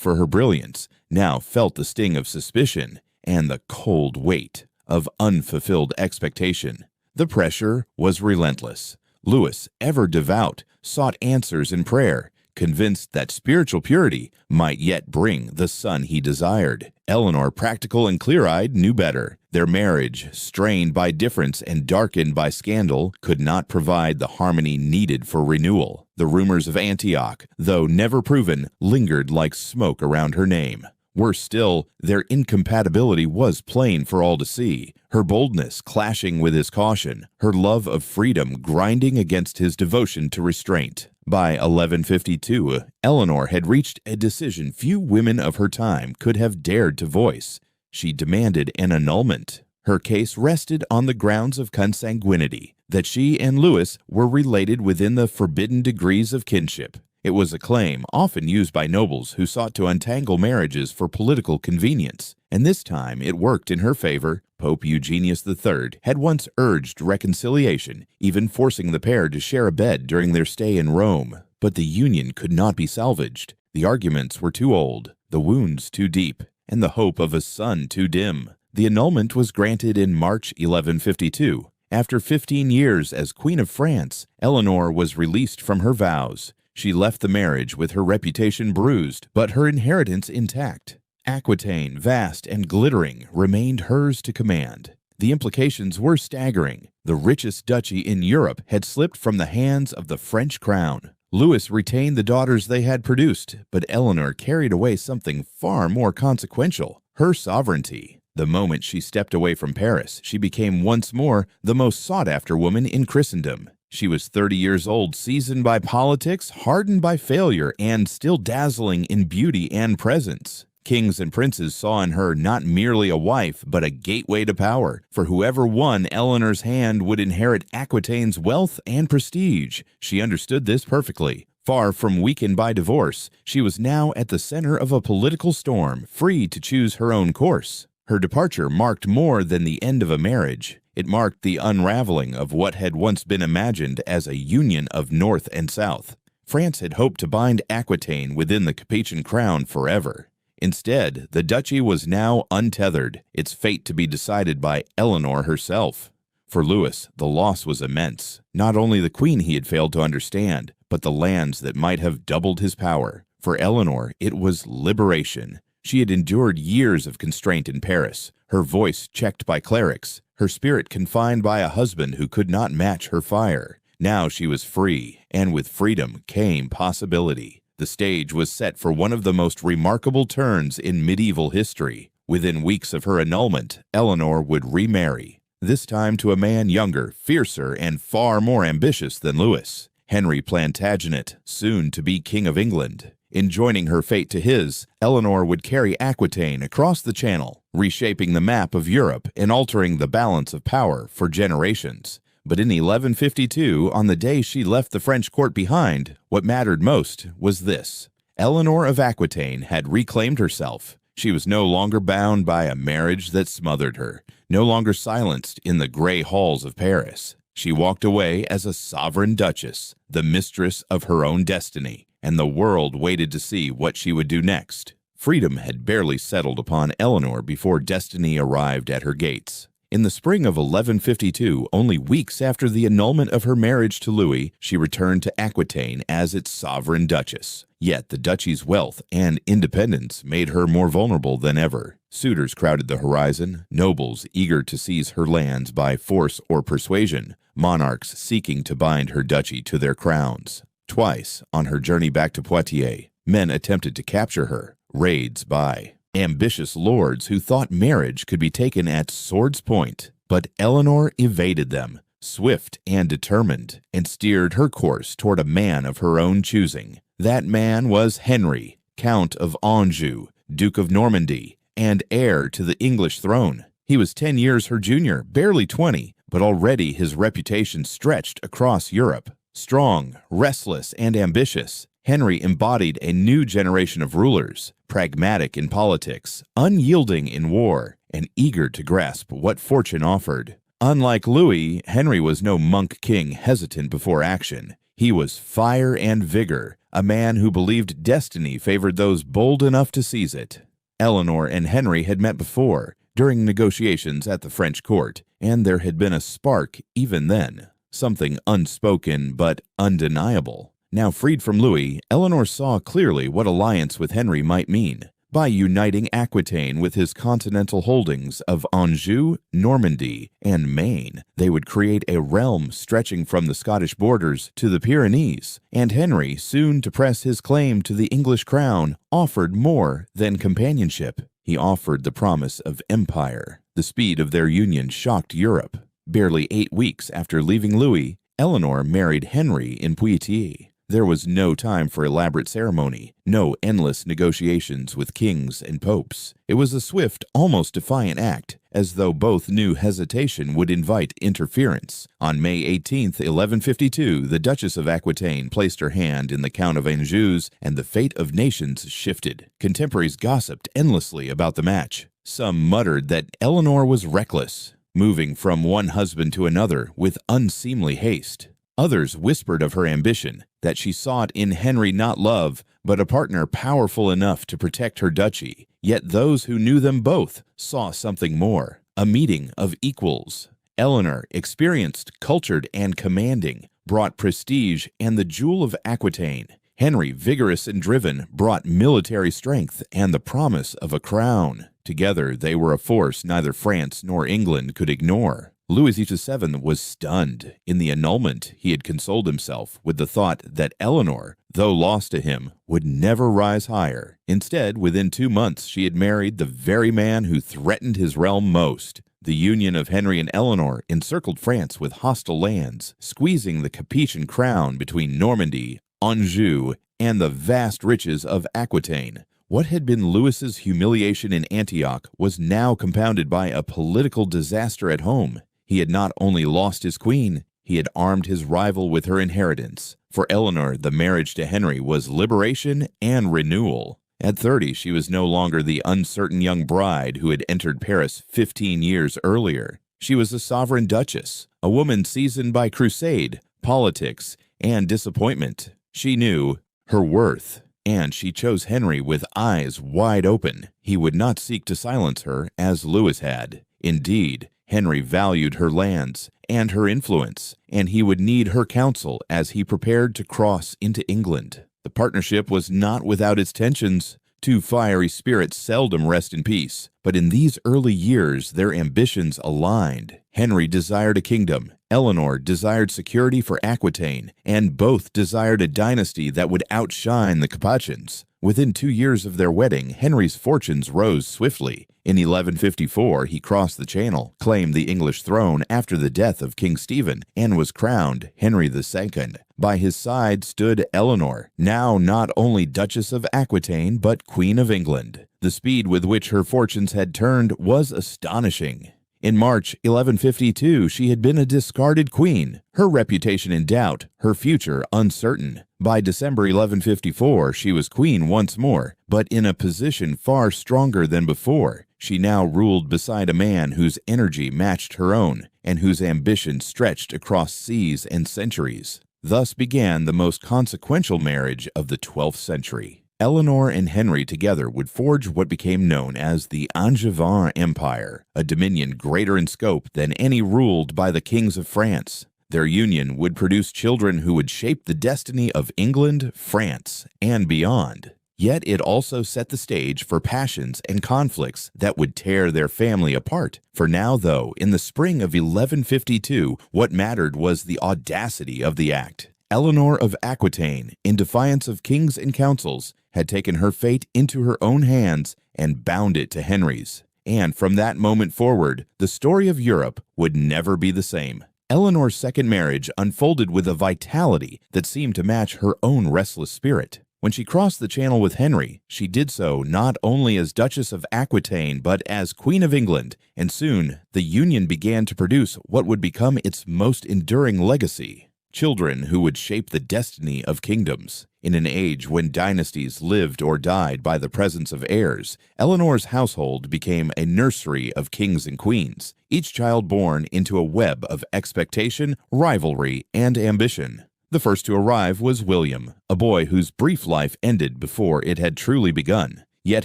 for her brilliance, now felt the sting of suspicion and the cold weight of unfulfilled expectation. The pressure was relentless. Louis, ever devout, sought answers in prayer, convinced that spiritual purity might yet bring the son he desired. Eleanor, practical and clear-eyed, knew better. Their marriage, strained by difference and darkened by scandal, could not provide the harmony needed for renewal. The rumors of Antioch, though never proven, lingered like smoke around her name. Worse still, their incompatibility was plain for all to see, her boldness clashing with his caution, her love of freedom grinding against his devotion to restraint. By 1152, Eleanor had reached a decision few women of her time could have dared to voice. She demanded an annulment. Her case rested on the grounds of consanguinity, that she and Louis were related within the forbidden degrees of kinship. It was a claim often used by nobles who sought to untangle marriages for political convenience, and this time it worked in her favor. Pope Eugenius III had once urged reconciliation, even forcing the pair to share a bed during their stay in Rome. But the union could not be salvaged. The arguments were too old, the wounds too deep, and the hope of a son too dim. The annulment was granted in March 1152. After 15 years as Queen of France, Eleanor was released from her vows. She left the marriage with her reputation bruised, but her inheritance intact. Aquitaine, vast and glittering, remained hers to command. The implications were staggering. The richest duchy in Europe had slipped from the hands of the French crown. Louis retained the daughters they had produced, but Eleanor carried away something far more consequential: her sovereignty. The moment she stepped away from Paris, she became once more the most sought-after woman in Christendom. She was 30 years old, seasoned by politics, hardened by failure, and still dazzling in beauty and presence. Kings and princes saw in her not merely a wife, but a gateway to power, for whoever won Eleanor's hand would inherit Aquitaine's wealth and prestige. She understood this perfectly. Far from weakened by divorce, she was now at the center of a political storm, free to choose her own course. Her departure marked more than the end of a marriage. It marked the unraveling of what had once been imagined as a union of North and South. France had hoped to bind Aquitaine within the Capetian crown forever. Instead, the duchy was now untethered, its fate to be decided by Eleanor herself. For Louis, the loss was immense. Not only the queen he had failed to understand, but the lands that might have doubled his power. For Eleanor, it was liberation. She had endured years of constraint in Paris, her voice checked by clerics, her spirit confined by a husband who could not match her fire. Now she was free, and with freedom came possibility. The stage was set for one of the most remarkable turns in medieval history. Within weeks of her annulment, Eleanor would remarry, this time to a man younger, fiercer, and far more ambitious than Louis, Henry Plantagenet, soon to be King of England. In joining her fate to his, Eleanor would carry Aquitaine across the Channel, reshaping the map of Europe and altering the balance of power for generations. But in 1152, on the day she left the French court behind, what mattered most was this: Eleanor of Aquitaine had reclaimed herself. She was no longer bound by a marriage that smothered her, no longer silenced in the gray halls of Paris. She walked away as a sovereign duchess, the mistress of her own destiny, and the world waited to see what she would do next. Freedom had barely settled upon Eleanor before destiny arrived at her gates. In the spring of 1152, only weeks after the annulment of her marriage to Louis, she returned to Aquitaine as its sovereign duchess. Yet the duchy's wealth and independence made her more vulnerable than ever. Suitors crowded the horizon, nobles eager to seize her lands by force or persuasion, monarchs seeking to bind her duchy to their crowns. Twice, on her journey back to Poitiers, men attempted to capture her, raids by ambitious lords who thought marriage could be taken at sword's point. But Eleanor evaded them, swift and determined, and steered her course toward a man of her own choosing. That man was Henry, Count of Anjou, Duke of Normandy, and heir to the English throne. He was 10 years her junior, barely 20, but already his reputation stretched across Europe. Strong, restless, and ambitious, Henry embodied a new generation of rulers, pragmatic in politics, unyielding in war, and eager to grasp what fortune offered. Unlike Louis, Henry was no monk king hesitant before action. He was fire and vigor, a man who believed destiny favored those bold enough to seize it. Eleanor and Henry had met before, during negotiations at the French court, and there had been a spark even then, something unspoken but undeniable. Now freed from Louis, Eleanor saw clearly what alliance with Henry might mean. By uniting Aquitaine with his continental holdings of Anjou, Normandy, and Maine, they would create a realm stretching from the Scottish borders to the Pyrenees, and Henry, soon to press his claim to the English crown, offered more than companionship. He offered the promise of empire. The speed of their union shocked Europe. Barely 8 weeks after leaving Louis, Eleanor married Henry in Poitiers. There was no time for elaborate ceremony, no endless negotiations with kings and popes. It was a swift, almost defiant act, as though both knew hesitation would invite interference. On May 18, 1152, the Duchess of Aquitaine placed her hand in the Count of Anjou's, and the fate of nations shifted. Contemporaries gossiped endlessly about the match. Some muttered that Eleanor was reckless, moving from one husband to another with unseemly haste. Others whispered of her ambition, that she sought in Henry not love, but a partner powerful enough to protect her duchy. Yet those who knew them both saw something more, a meeting of equals. Eleanor, experienced, cultured, and commanding, brought prestige and the jewel of Aquitaine. Henry, vigorous and driven, brought military strength and the promise of a crown. Together, they were a force neither France nor England could ignore. Louis VII was stunned. In the annulment, he had consoled himself with the thought that Eleanor, though lost to him, would never rise higher. Instead, within 2 months, she had married the very man who threatened his realm most. The union of Henry and Eleanor encircled France with hostile lands, squeezing the Capetian crown between Normandy, Anjou, and the vast riches of Aquitaine. What had been Louis's humiliation in Antioch was now compounded by a political disaster at home. He had not only lost his queen, he had armed his rival with her inheritance. For Eleanor, the marriage to Henry was liberation and renewal. At 30, she was no longer the uncertain young bride who had entered Paris 15 years earlier. She was a sovereign duchess, a woman seasoned by crusade, politics, and disappointment. She knew her worth, and she chose Henry with eyes wide open. He would not seek to silence her as Louis had. Indeed, Henry valued her lands and her influence, and he would need her counsel as he prepared to cross into England. The partnership was not without its tensions. Two fiery spirits seldom rest in peace, but in these early years their ambitions aligned. Henry desired a kingdom, Eleanor desired security for Aquitaine, and both desired a dynasty that would outshine the Capetians. Within 2 years of their wedding, Henry's fortunes rose swiftly. In 1154, he crossed the Channel, claimed the English throne after the death of King Stephen, and was crowned Henry II. By his side stood Eleanor, now not only Duchess of Aquitaine but Queen of England. The speed with which her fortunes had turned was astonishing. In March 1152, she had been a discarded queen, her reputation in doubt, her future uncertain. By December 1154, she was queen once more, but in a position far stronger than before. She now ruled beside a man whose energy matched her own, and whose ambition stretched across seas and centuries. Thus began the most consequential marriage of the 12th century. Eleanor and Henry together would forge what became known as the Angevin Empire, a dominion greater in scope than any ruled by the kings of France. Their union would produce children who would shape the destiny of England, France, and beyond. Yet it also set the stage for passions and conflicts that would tear their family apart. For now, though, in the spring of 1152, what mattered was the audacity of the act. Eleanor of Aquitaine, in defiance of kings and councils, had taken her fate into her own hands and bound it to Henry's. And from that moment forward, the story of Europe would never be the same. Eleanor's second marriage unfolded with a vitality that seemed to match her own restless spirit. When she crossed the Channel with Henry, she did so not only as Duchess of Aquitaine but as Queen of England, and soon the union began to produce what would become its most enduring legacy: children who would shape the destiny of kingdoms. In an age when dynasties lived or died by the presence of heirs, Eleanor's household became a nursery of kings and queens, each child born into a web of expectation, rivalry, and ambition. The first to arrive was William, a boy whose brief life ended before it had truly begun. Yet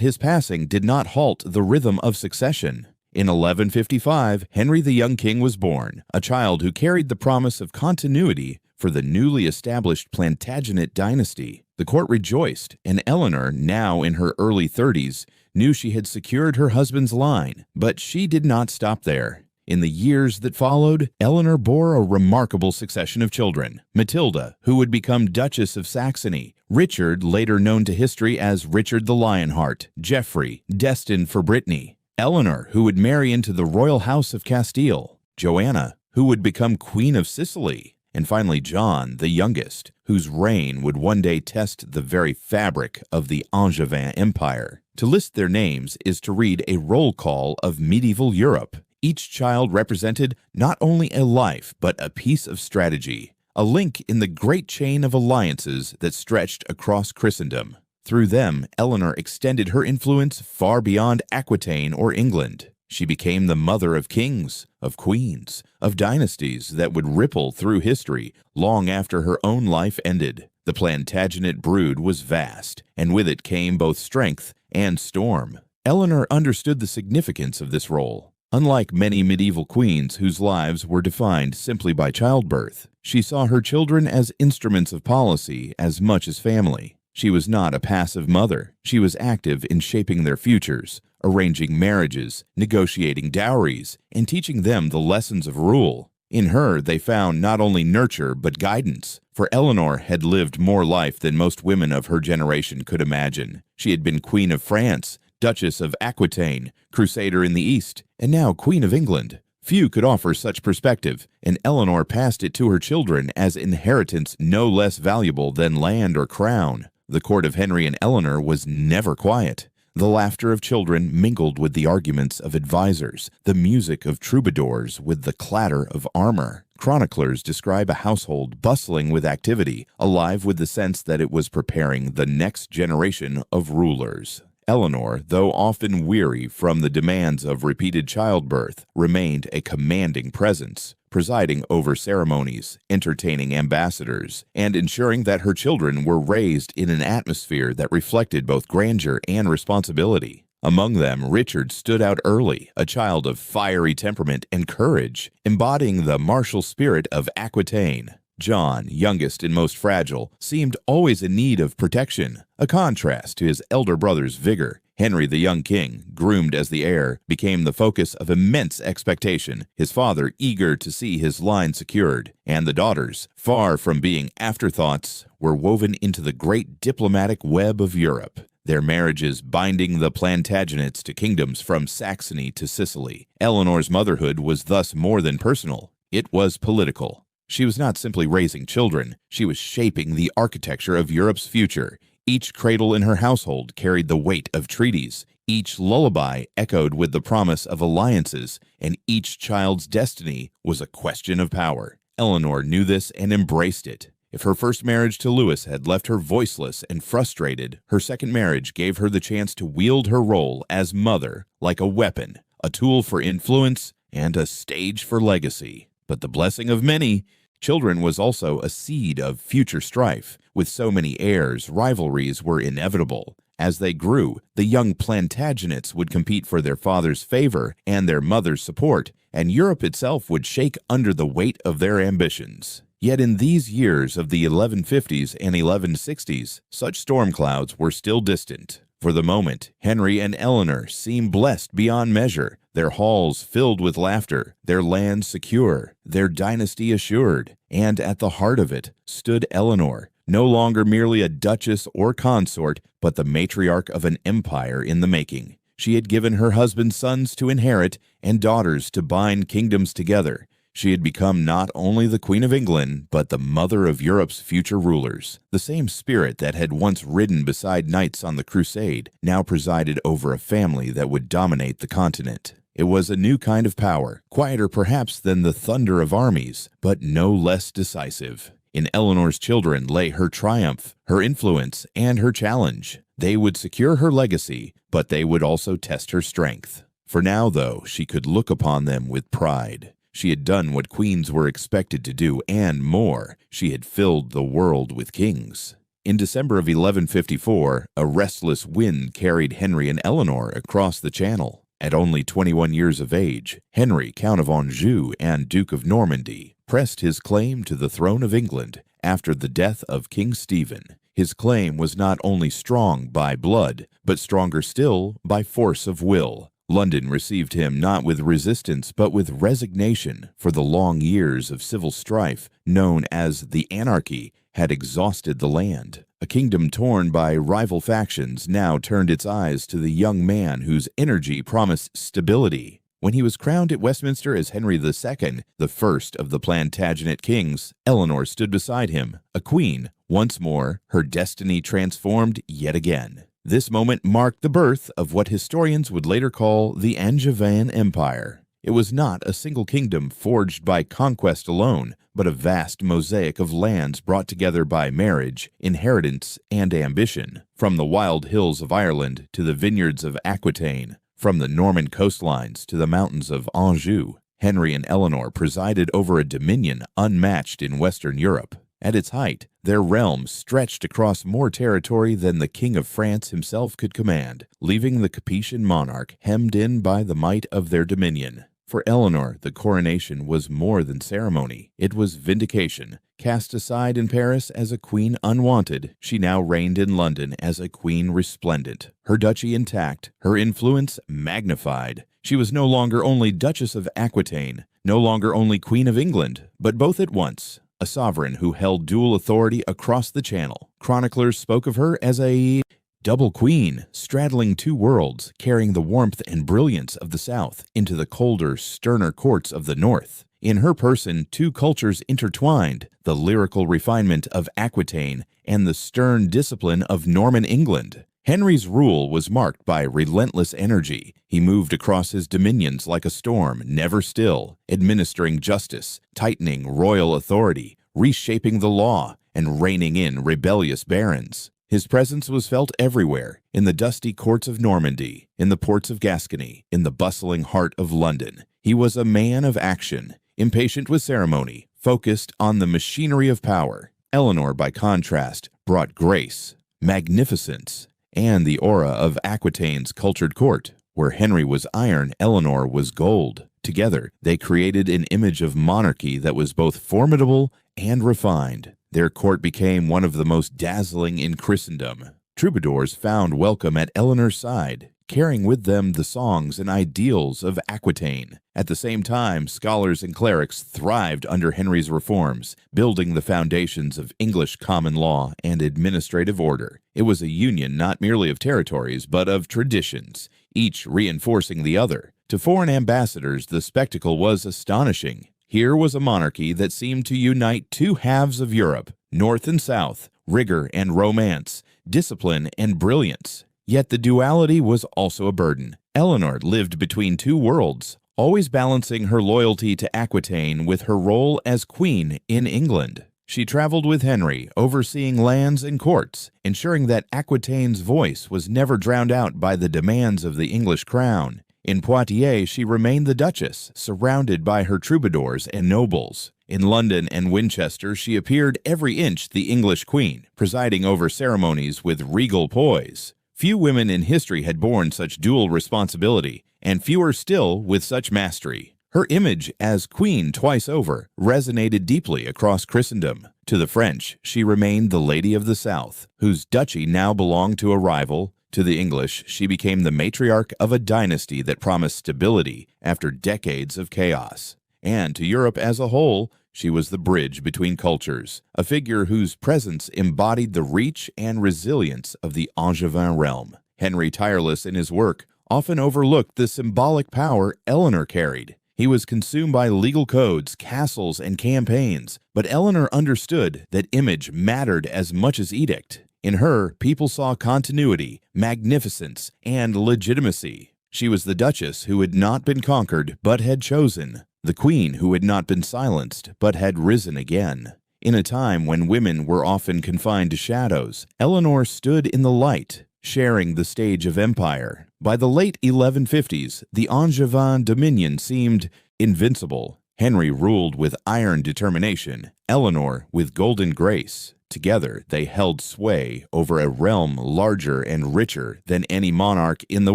his passing did not halt the rhythm of succession. In 1155, Henry the young king was born, a child who carried the promise of continuity for the newly established Plantagenet dynasty. The court rejoiced, and Eleanor, now in her early 30s, knew she had secured her husband's line. But she did not stop there. In the years that followed, Eleanor bore a remarkable succession of children: Matilda, who would become Duchess of Saxony; Richard, later known to history as Richard the Lionheart; Geoffrey, destined for Brittany; Eleanor, who would marry into the royal house of Castile; Joanna, who would become Queen of Sicily; and finally John, the youngest, whose reign would one day test the very fabric of the Angevin Empire. To list their names is to read a roll call of medieval Europe. Each child represented not only a life, but a piece of strategy, a link in the great chain of alliances that stretched across Christendom. Through them, Eleanor extended her influence far beyond Aquitaine or England. She became the mother of kings, of queens, of dynasties that would ripple through history long after her own life ended. The Plantagenet brood was vast, and with it came both strength and storm. Eleanor understood the significance of this role. Unlike many medieval queens whose lives were defined simply by childbirth, she saw her children as instruments of policy as much as family. She was not a passive mother. She was active in shaping their futures, arranging marriages, negotiating dowries, and teaching them the lessons of rule. In her, they found not only nurture but guidance, for Eleanor had lived more life than most women of her generation could imagine. She had been Queen of France, Duchess of Aquitaine, Crusader in the East, and now Queen of England. Few could offer such perspective, and Eleanor passed it to her children as inheritance no less valuable than land or crown. The court of Henry and Eleanor was never quiet. The laughter of children mingled with the arguments of advisers, the music of troubadours with the clatter of armor. Chroniclers describe a household bustling with activity, alive with the sense that it was preparing the next generation of rulers. Eleanor, though often weary from the demands of repeated childbirth, remained a commanding presence, presiding over ceremonies, entertaining ambassadors, and ensuring that her children were raised in an atmosphere that reflected both grandeur and responsibility. Among them, Richard stood out early, a child of fiery temperament and courage, embodying the martial spirit of Aquitaine. John, youngest and most fragile, seemed always in need of protection, a contrast to his elder brother's vigor. Henry, the young king, groomed as the heir, became the focus of immense expectation, his father eager to see his line secured, and the daughters, far from being afterthoughts, were woven into the great diplomatic web of Europe, their marriages binding the plantagenets to kingdoms from Saxony to Sicily. Eleanor's motherhood was thus more than personal, it was political. She was not simply raising children, she was shaping the architecture of Europe's future. Each cradle in her household carried the weight of treaties, each lullaby echoed with the promise of alliances, and each child's destiny was a question of power. Eleanor knew this and embraced it. If her first marriage to Louis had left her voiceless and frustrated, her second marriage gave her the chance to wield her role as mother like a weapon, a tool for influence, and a stage for legacy. But the blessing of many children was also a seed of future strife. With so many heirs, rivalries were inevitable. As they grew, the young plantagenets would compete for their father's favor and their mother's support, and Europe itself would shake under the weight of their ambitions. Yet in these years of the 1150s and 1160s, such storm clouds were still distant. For the moment, Henry and Eleanor seemed blessed beyond measure, their halls filled with laughter, their land secure, their dynasty assured, and at the heart of it stood Eleanor, no longer merely a duchess or consort, but the matriarch of an empire in the making. She had given her husband sons to inherit and daughters to bind kingdoms together. She had become not only the Queen of England, but the mother of Europe's future rulers. The same spirit that had once ridden beside knights on the crusade now presided over a family that would dominate the continent. It was a new kind of power, quieter perhaps than the thunder of armies, but no less decisive. In Eleanor's children lay her triumph, her influence, and her challenge. They would secure her legacy, but they would also test her strength. For now, though, she could look upon them with pride. She had done what queens were expected to do, and more. She had filled the world with kings. In December of 1154, a restless wind carried Henry and Eleanor across the Channel. At only 21 years of age, Henry, Count of Anjou and Duke of Normandy, pressed his claim to the throne of England after the death of King Stephen. His claim was not only strong by blood, but stronger still by force of will. London received him not with resistance but with resignation, for the long years of civil strife, known as the Anarchy, had exhausted the land. A kingdom torn by rival factions now turned its eyes to the young man whose energy promised stability. When he was crowned at Westminster as Henry II, the first of the Plantagenet kings, Eleanor stood beside him, a queen, once more, her destiny transformed yet again. This moment marked the birth of what historians would later call the Angevin Empire. It was not a single kingdom forged by conquest alone, but a vast mosaic of lands brought together by marriage, inheritance, and ambition. From the wild hills of Ireland to the vineyards of Aquitaine, from the Norman coastlines to the mountains of Anjou, Henry and Eleanor presided over a dominion unmatched in Western Europe. At its height, their realm stretched across more territory than the King of France himself could command, leaving the Capetian monarch hemmed in by the might of their dominion. For Eleanor, the coronation was more than ceremony. It was vindication. Cast aside in Paris as a queen unwanted, she now reigned in London as a queen resplendent, her duchy intact, her influence magnified. She was no longer only Duchess of Aquitaine, no longer only Queen of England, but both at once, a sovereign who held dual authority across the Channel. Chroniclers spoke of her as a double queen, straddling two worlds, carrying the warmth and brilliance of the South into the colder, sterner courts of the North. In her person, two cultures intertwined, the lyrical refinement of Aquitaine and the stern discipline of Norman England. Henry's rule was marked by relentless energy. He moved across his dominions like a storm, never still, administering justice, tightening royal authority, reshaping the law, and reining in rebellious barons. His presence was felt everywhere, in the dusty courts of Normandy, in the ports of Gascony, in the bustling heart of London. He was a man of action, impatient with ceremony, focused on the machinery of power. Eleanor, by contrast, brought grace, magnificence, and the aura of Aquitaine's cultured court. Where Henry was iron, Eleanor was gold. Together, they created an image of monarchy that was both formidable and refined. Their court became one of the most dazzling in Christendom. Troubadours found welcome at Eleanor's side, carrying with them the songs and ideals of Aquitaine. At the same time, scholars and clerics thrived under Henry's reforms, building the foundations of English common law and administrative order. It was a union not merely of territories, but of traditions, each reinforcing the other. To foreign ambassadors, the spectacle was astonishing. Here was a monarchy that seemed to unite two halves of Europe, north and south, rigor and romance, discipline and brilliance. Yet the duality was also a burden. Eleanor lived between two worlds, always balancing her loyalty to Aquitaine with her role as queen in England. She traveled with Henry, overseeing lands and courts, ensuring that Aquitaine's voice was never drowned out by the demands of the English crown. In Poitiers, she remained the Duchess, surrounded by her troubadours and nobles. In London and Winchester, she appeared every inch the English queen, presiding over ceremonies with regal poise. Few women in history had borne such dual responsibility, and fewer still with such mastery. Her image as queen twice over resonated deeply across Christendom. To the French, she remained the Lady of the South, whose duchy now belonged to a rival. To the English, she became the matriarch of a dynasty that promised stability after decades of chaos. And to Europe as a whole, she was the bridge between cultures, a figure whose presence embodied the reach and resilience of the Angevin realm. Henry, tireless in his work, often overlooked the symbolic power Eleanor carried. He was consumed by legal codes, castles, and campaigns, but Eleanor understood that image mattered as much as edict. In her, people saw continuity, magnificence, and legitimacy. She was the Duchess who had not been conquered but had chosen, the Queen who had not been silenced but had risen again. In a time when women were often confined to shadows, Eleanor stood in the light, sharing the stage of empire. By the late 1150s, the Angevin dominion seemed invincible. Henry ruled with iron determination, Eleanor with golden grace. Together, they held sway over a realm larger and richer than any monarch in the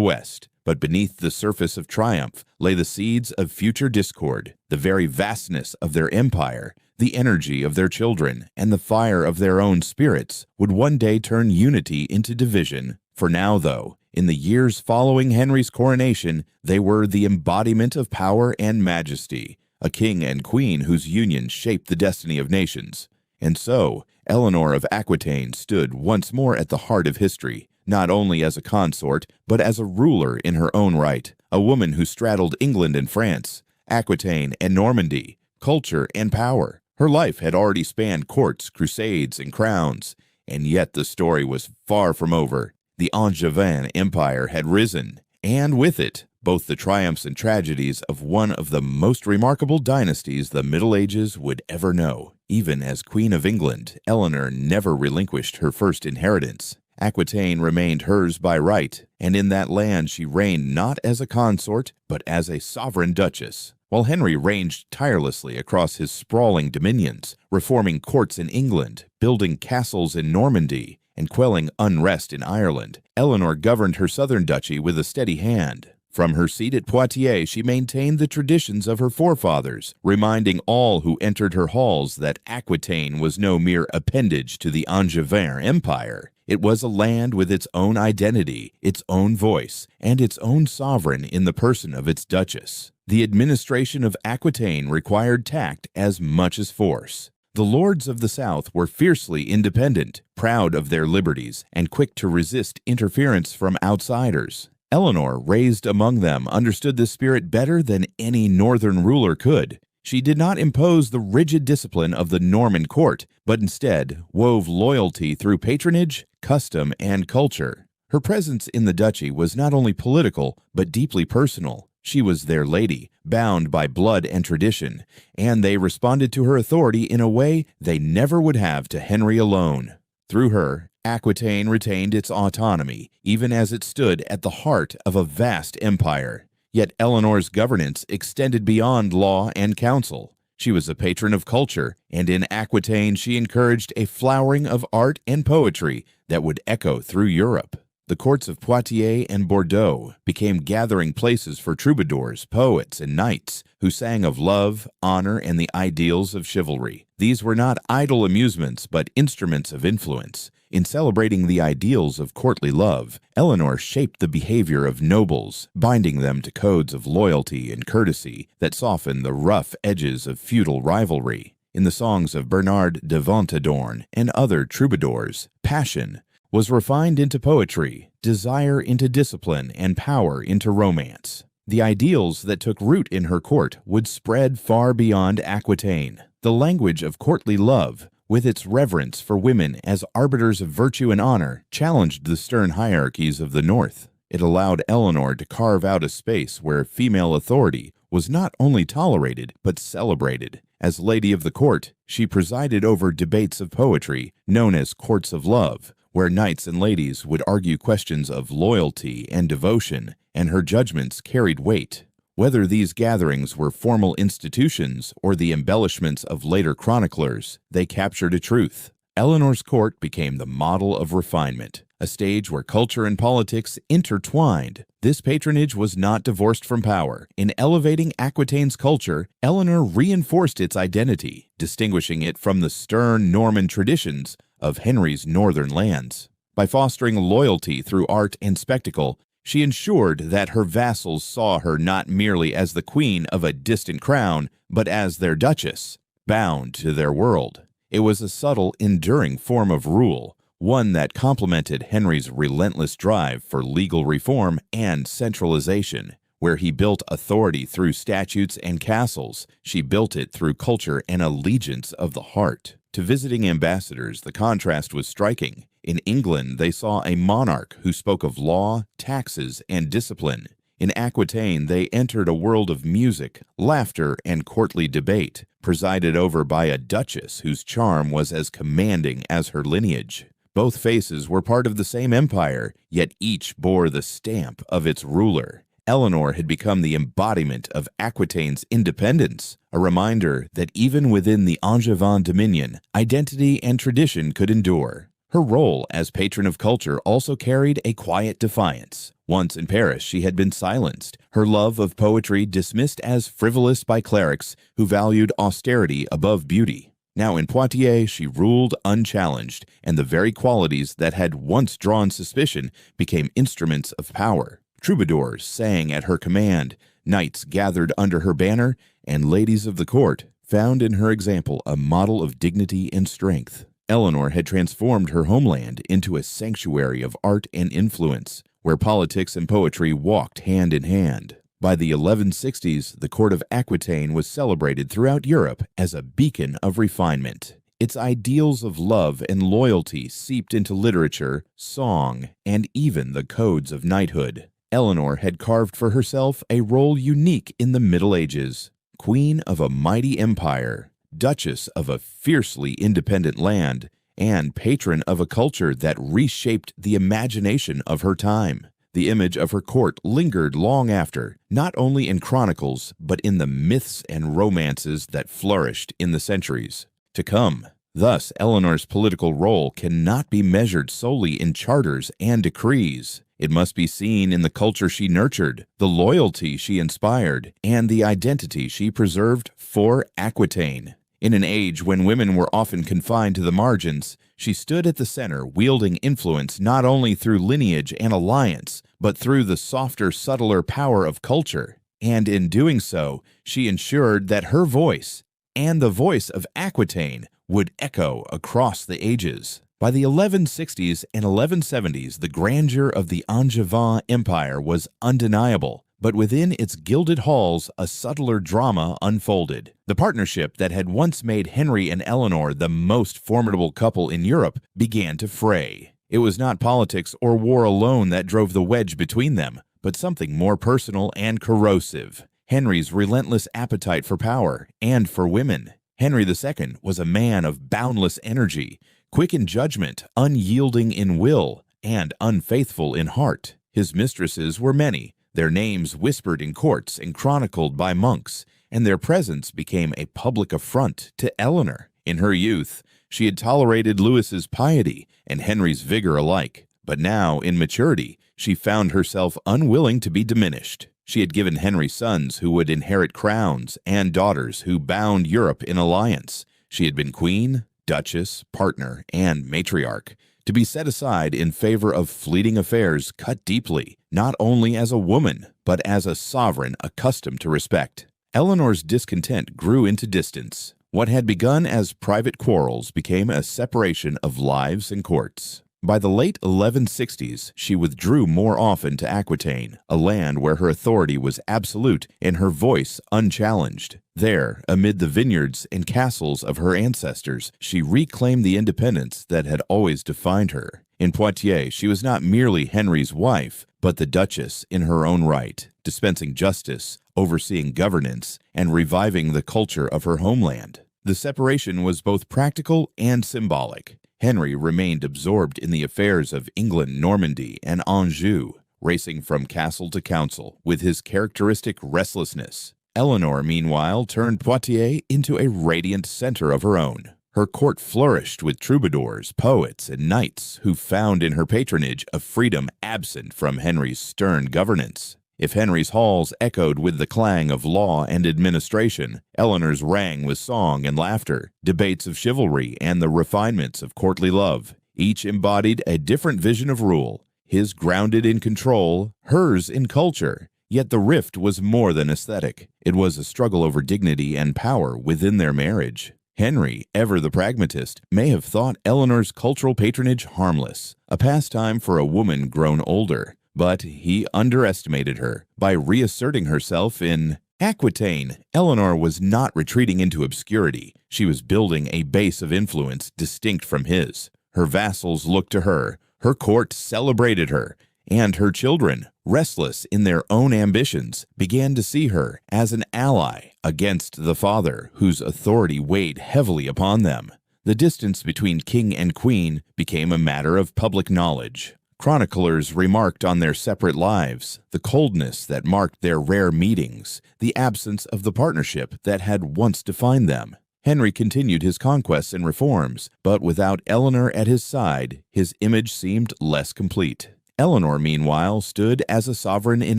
West. But beneath the surface of triumph lay the seeds of future discord. The very vastness of their empire, the energy of their children, and the fire of their own spirits would one day turn unity into division. For now, though, in the years following Henry's coronation, they were the embodiment of power and majesty, a king and queen whose union shaped the destiny of nations. And so, Eleanor of Aquitaine stood once more at the heart of history, not only as a consort, but as a ruler in her own right, a woman who straddled England and France, Aquitaine and Normandy, culture and power. Her life had already spanned courts, crusades, and crowns, and yet the story was far from over. The Angevin Empire had risen, and with it, both the triumphs and tragedies of one of the most remarkable dynasties the Middle Ages would ever know. Even as Queen of England, Eleanor never relinquished her first inheritance. Aquitaine remained hers by right, and in that land she reigned not as a consort, but as a sovereign duchess. While Henry ranged tirelessly across his sprawling dominions, reforming courts in England, building castles in Normandy, and quelling unrest in Ireland, Eleanor governed her southern duchy with a steady hand. From her seat at Poitiers, she maintained the traditions of her forefathers, reminding all who entered her halls that Aquitaine was no mere appendage to the Angevin Empire. It was a land with its own identity, its own voice, and its own sovereign in the person of its duchess. The administration of Aquitaine required tact as much as force. The lords of the South were fiercely independent, proud of their liberties, and quick to resist interference from outsiders. Eleanor, raised among them, understood this spirit better than any northern ruler could. She did not impose the rigid discipline of the Norman court, but instead wove loyalty through patronage, custom, and culture. Her presence in the duchy was not only political, but deeply personal. She was their lady, bound by blood and tradition, and they responded to her authority in a way they never would have to Henry alone. Through her, Aquitaine retained its autonomy, even as it stood at the heart of a vast empire. Yet Eleanor's governance extended beyond law and counsel. She was a patron of culture, and in Aquitaine she encouraged a flowering of art and poetry that would echo through Europe. The courts of Poitiers and Bordeaux became gathering places for troubadours, poets, and knights who sang of love, honor, and the ideals of chivalry. These were not idle amusements, but instruments of influence. In celebrating the ideals of courtly love, Eleanor shaped the behavior of nobles, binding them to codes of loyalty and courtesy that softened the rough edges of feudal rivalry. In the songs of Bernard de Ventadorn and other troubadours, passion was refined into poetry, desire into discipline, and power into romance. The ideals that took root in her court would spread far beyond Aquitaine. The language of courtly love, with its reverence for women as arbiters of virtue and honor, challenged the stern hierarchies of the North. It allowed Eleanor to carve out a space where female authority was not only tolerated, but celebrated. As lady of the court, she presided over debates of poetry, known as courts of love, where knights and ladies would argue questions of loyalty and devotion, and her judgments carried weight. Whether these gatherings were formal institutions or the embellishments of later chroniclers, they captured a truth. Eleanor's court became the model of refinement, a stage where culture and politics intertwined. This patronage was not divorced from power. In elevating Aquitaine's culture, Eleanor reinforced its identity, distinguishing it from the stern Norman traditions of Henry's northern lands. By fostering loyalty through art and spectacle, she ensured that her vassals saw her not merely as the queen of a distant crown, but as their duchess, bound to their world. It was a subtle, enduring form of rule, one that complemented Henry's relentless drive for legal reform and centralization. Where he built authority through statutes and castles, she built it through culture and allegiance of the heart. To visiting ambassadors, the contrast was striking. In England, they saw a monarch who spoke of law, taxes, and discipline. In Aquitaine, they entered a world of music, laughter, and courtly debate, presided over by a duchess whose charm was as commanding as her lineage. Both faces were part of the same empire, yet each bore the stamp of its ruler. Eleanor had become the embodiment of Aquitaine's independence, a reminder that even within the Angevin dominion, identity and tradition could endure. Her role as patron of culture also carried a quiet defiance. Once in Paris, she had been silenced, her love of poetry dismissed as frivolous by clerics who valued austerity above beauty. Now in Poitiers, she ruled unchallenged, and the very qualities that had once drawn suspicion became instruments of power. Troubadours sang at her command, knights gathered under her banner, and ladies of the court found in her example a model of dignity and strength. Eleanor had transformed her homeland into a sanctuary of art and influence, where politics and poetry walked hand in hand. By the 1160s, the court of Aquitaine was celebrated throughout Europe as a beacon of refinement. Its ideals of love and loyalty seeped into literature, song, and even the codes of knighthood. Eleanor had carved for herself a role unique in the Middle Ages. Queen of a mighty empire, duchess of a fiercely independent land, and patron of a culture that reshaped the imagination of her time. The image of her court lingered long after, not only in chronicles, but in the myths and romances that flourished in the centuries to come. Thus, Eleanor's political role cannot be measured solely in charters and decrees. It must be seen in the culture she nurtured, the loyalty she inspired, and the identity she preserved for Aquitaine. In an age when women were often confined to the margins, she stood at the center, wielding influence not only through lineage and alliance, but through the softer, subtler power of culture. And in doing so, she ensured that her voice, and the voice of Aquitaine, would echo across the ages. By the 1160s and 1170s, the grandeur of the Angevin Empire was undeniable, but within its gilded halls, a subtler drama unfolded. The partnership that had once made Henry and Eleanor the most formidable couple in Europe began to fray. It was not politics or war alone that drove the wedge between them, but something more personal and corrosive: Henry's relentless appetite for power and for women. Henry II was a man of boundless energy, quick in judgment, unyielding in will, and unfaithful in heart. His mistresses were many, their names whispered in courts and chronicled by monks, and their presence became a public affront to Eleanor. In her youth, she had tolerated Louis's piety and Henry's vigor alike, but now, in maturity, she found herself unwilling to be diminished. She had given Henry sons who would inherit crowns and daughters who bound Europe in alliance. She had been queen, duchess, partner, and matriarch, to be set aside in favor of fleeting affairs cut deeply, not only as a woman, but as a sovereign accustomed to respect. Eleanor's discontent grew into distance. What had begun as private quarrels became a separation of lives and courts. By the late 1160s, she withdrew more often to Aquitaine, a land where her authority was absolute and her voice unchallenged. There, amid the vineyards and castles of her ancestors, she reclaimed the independence that had always defined her. In Poitiers, she was not merely Henry's wife, but the duchess in her own right, dispensing justice, overseeing governance, and reviving the culture of her homeland. The separation was both practical and symbolic. Henry remained absorbed in the affairs of England, Normandy, and Anjou, racing from castle to council with his characteristic restlessness. Eleanor, meanwhile, turned Poitiers into a radiant center of her own. Her court flourished with troubadours, poets, and knights who found in her patronage a freedom absent from Henry's stern governance. If Henry's halls echoed with the clang of law and administration, Eleanor's rang with song and laughter, debates of chivalry, and the refinements of courtly love. Each embodied a different vision of rule, his grounded in control, hers in culture. Yet the rift was more than aesthetic. It was a struggle over dignity and power within their marriage. Henry, ever the pragmatist, may have thought Eleanor's cultural patronage harmless, a pastime for a woman grown older. But he underestimated her by reasserting herself in Aquitaine. Eleanor was not retreating into obscurity. She was building a base of influence distinct from his. Her vassals looked to her, her court celebrated her, and her children, restless in their own ambitions, began to see her as an ally against the father whose authority weighed heavily upon them. The distance between king and queen became a matter of public knowledge. Chroniclers remarked on their separate lives, the coldness that marked their rare meetings, the absence of the partnership that had once defined them. Henry continued his conquests and reforms, but without Eleanor at his side, his image seemed less complete. Eleanor, meanwhile, stood as a sovereign in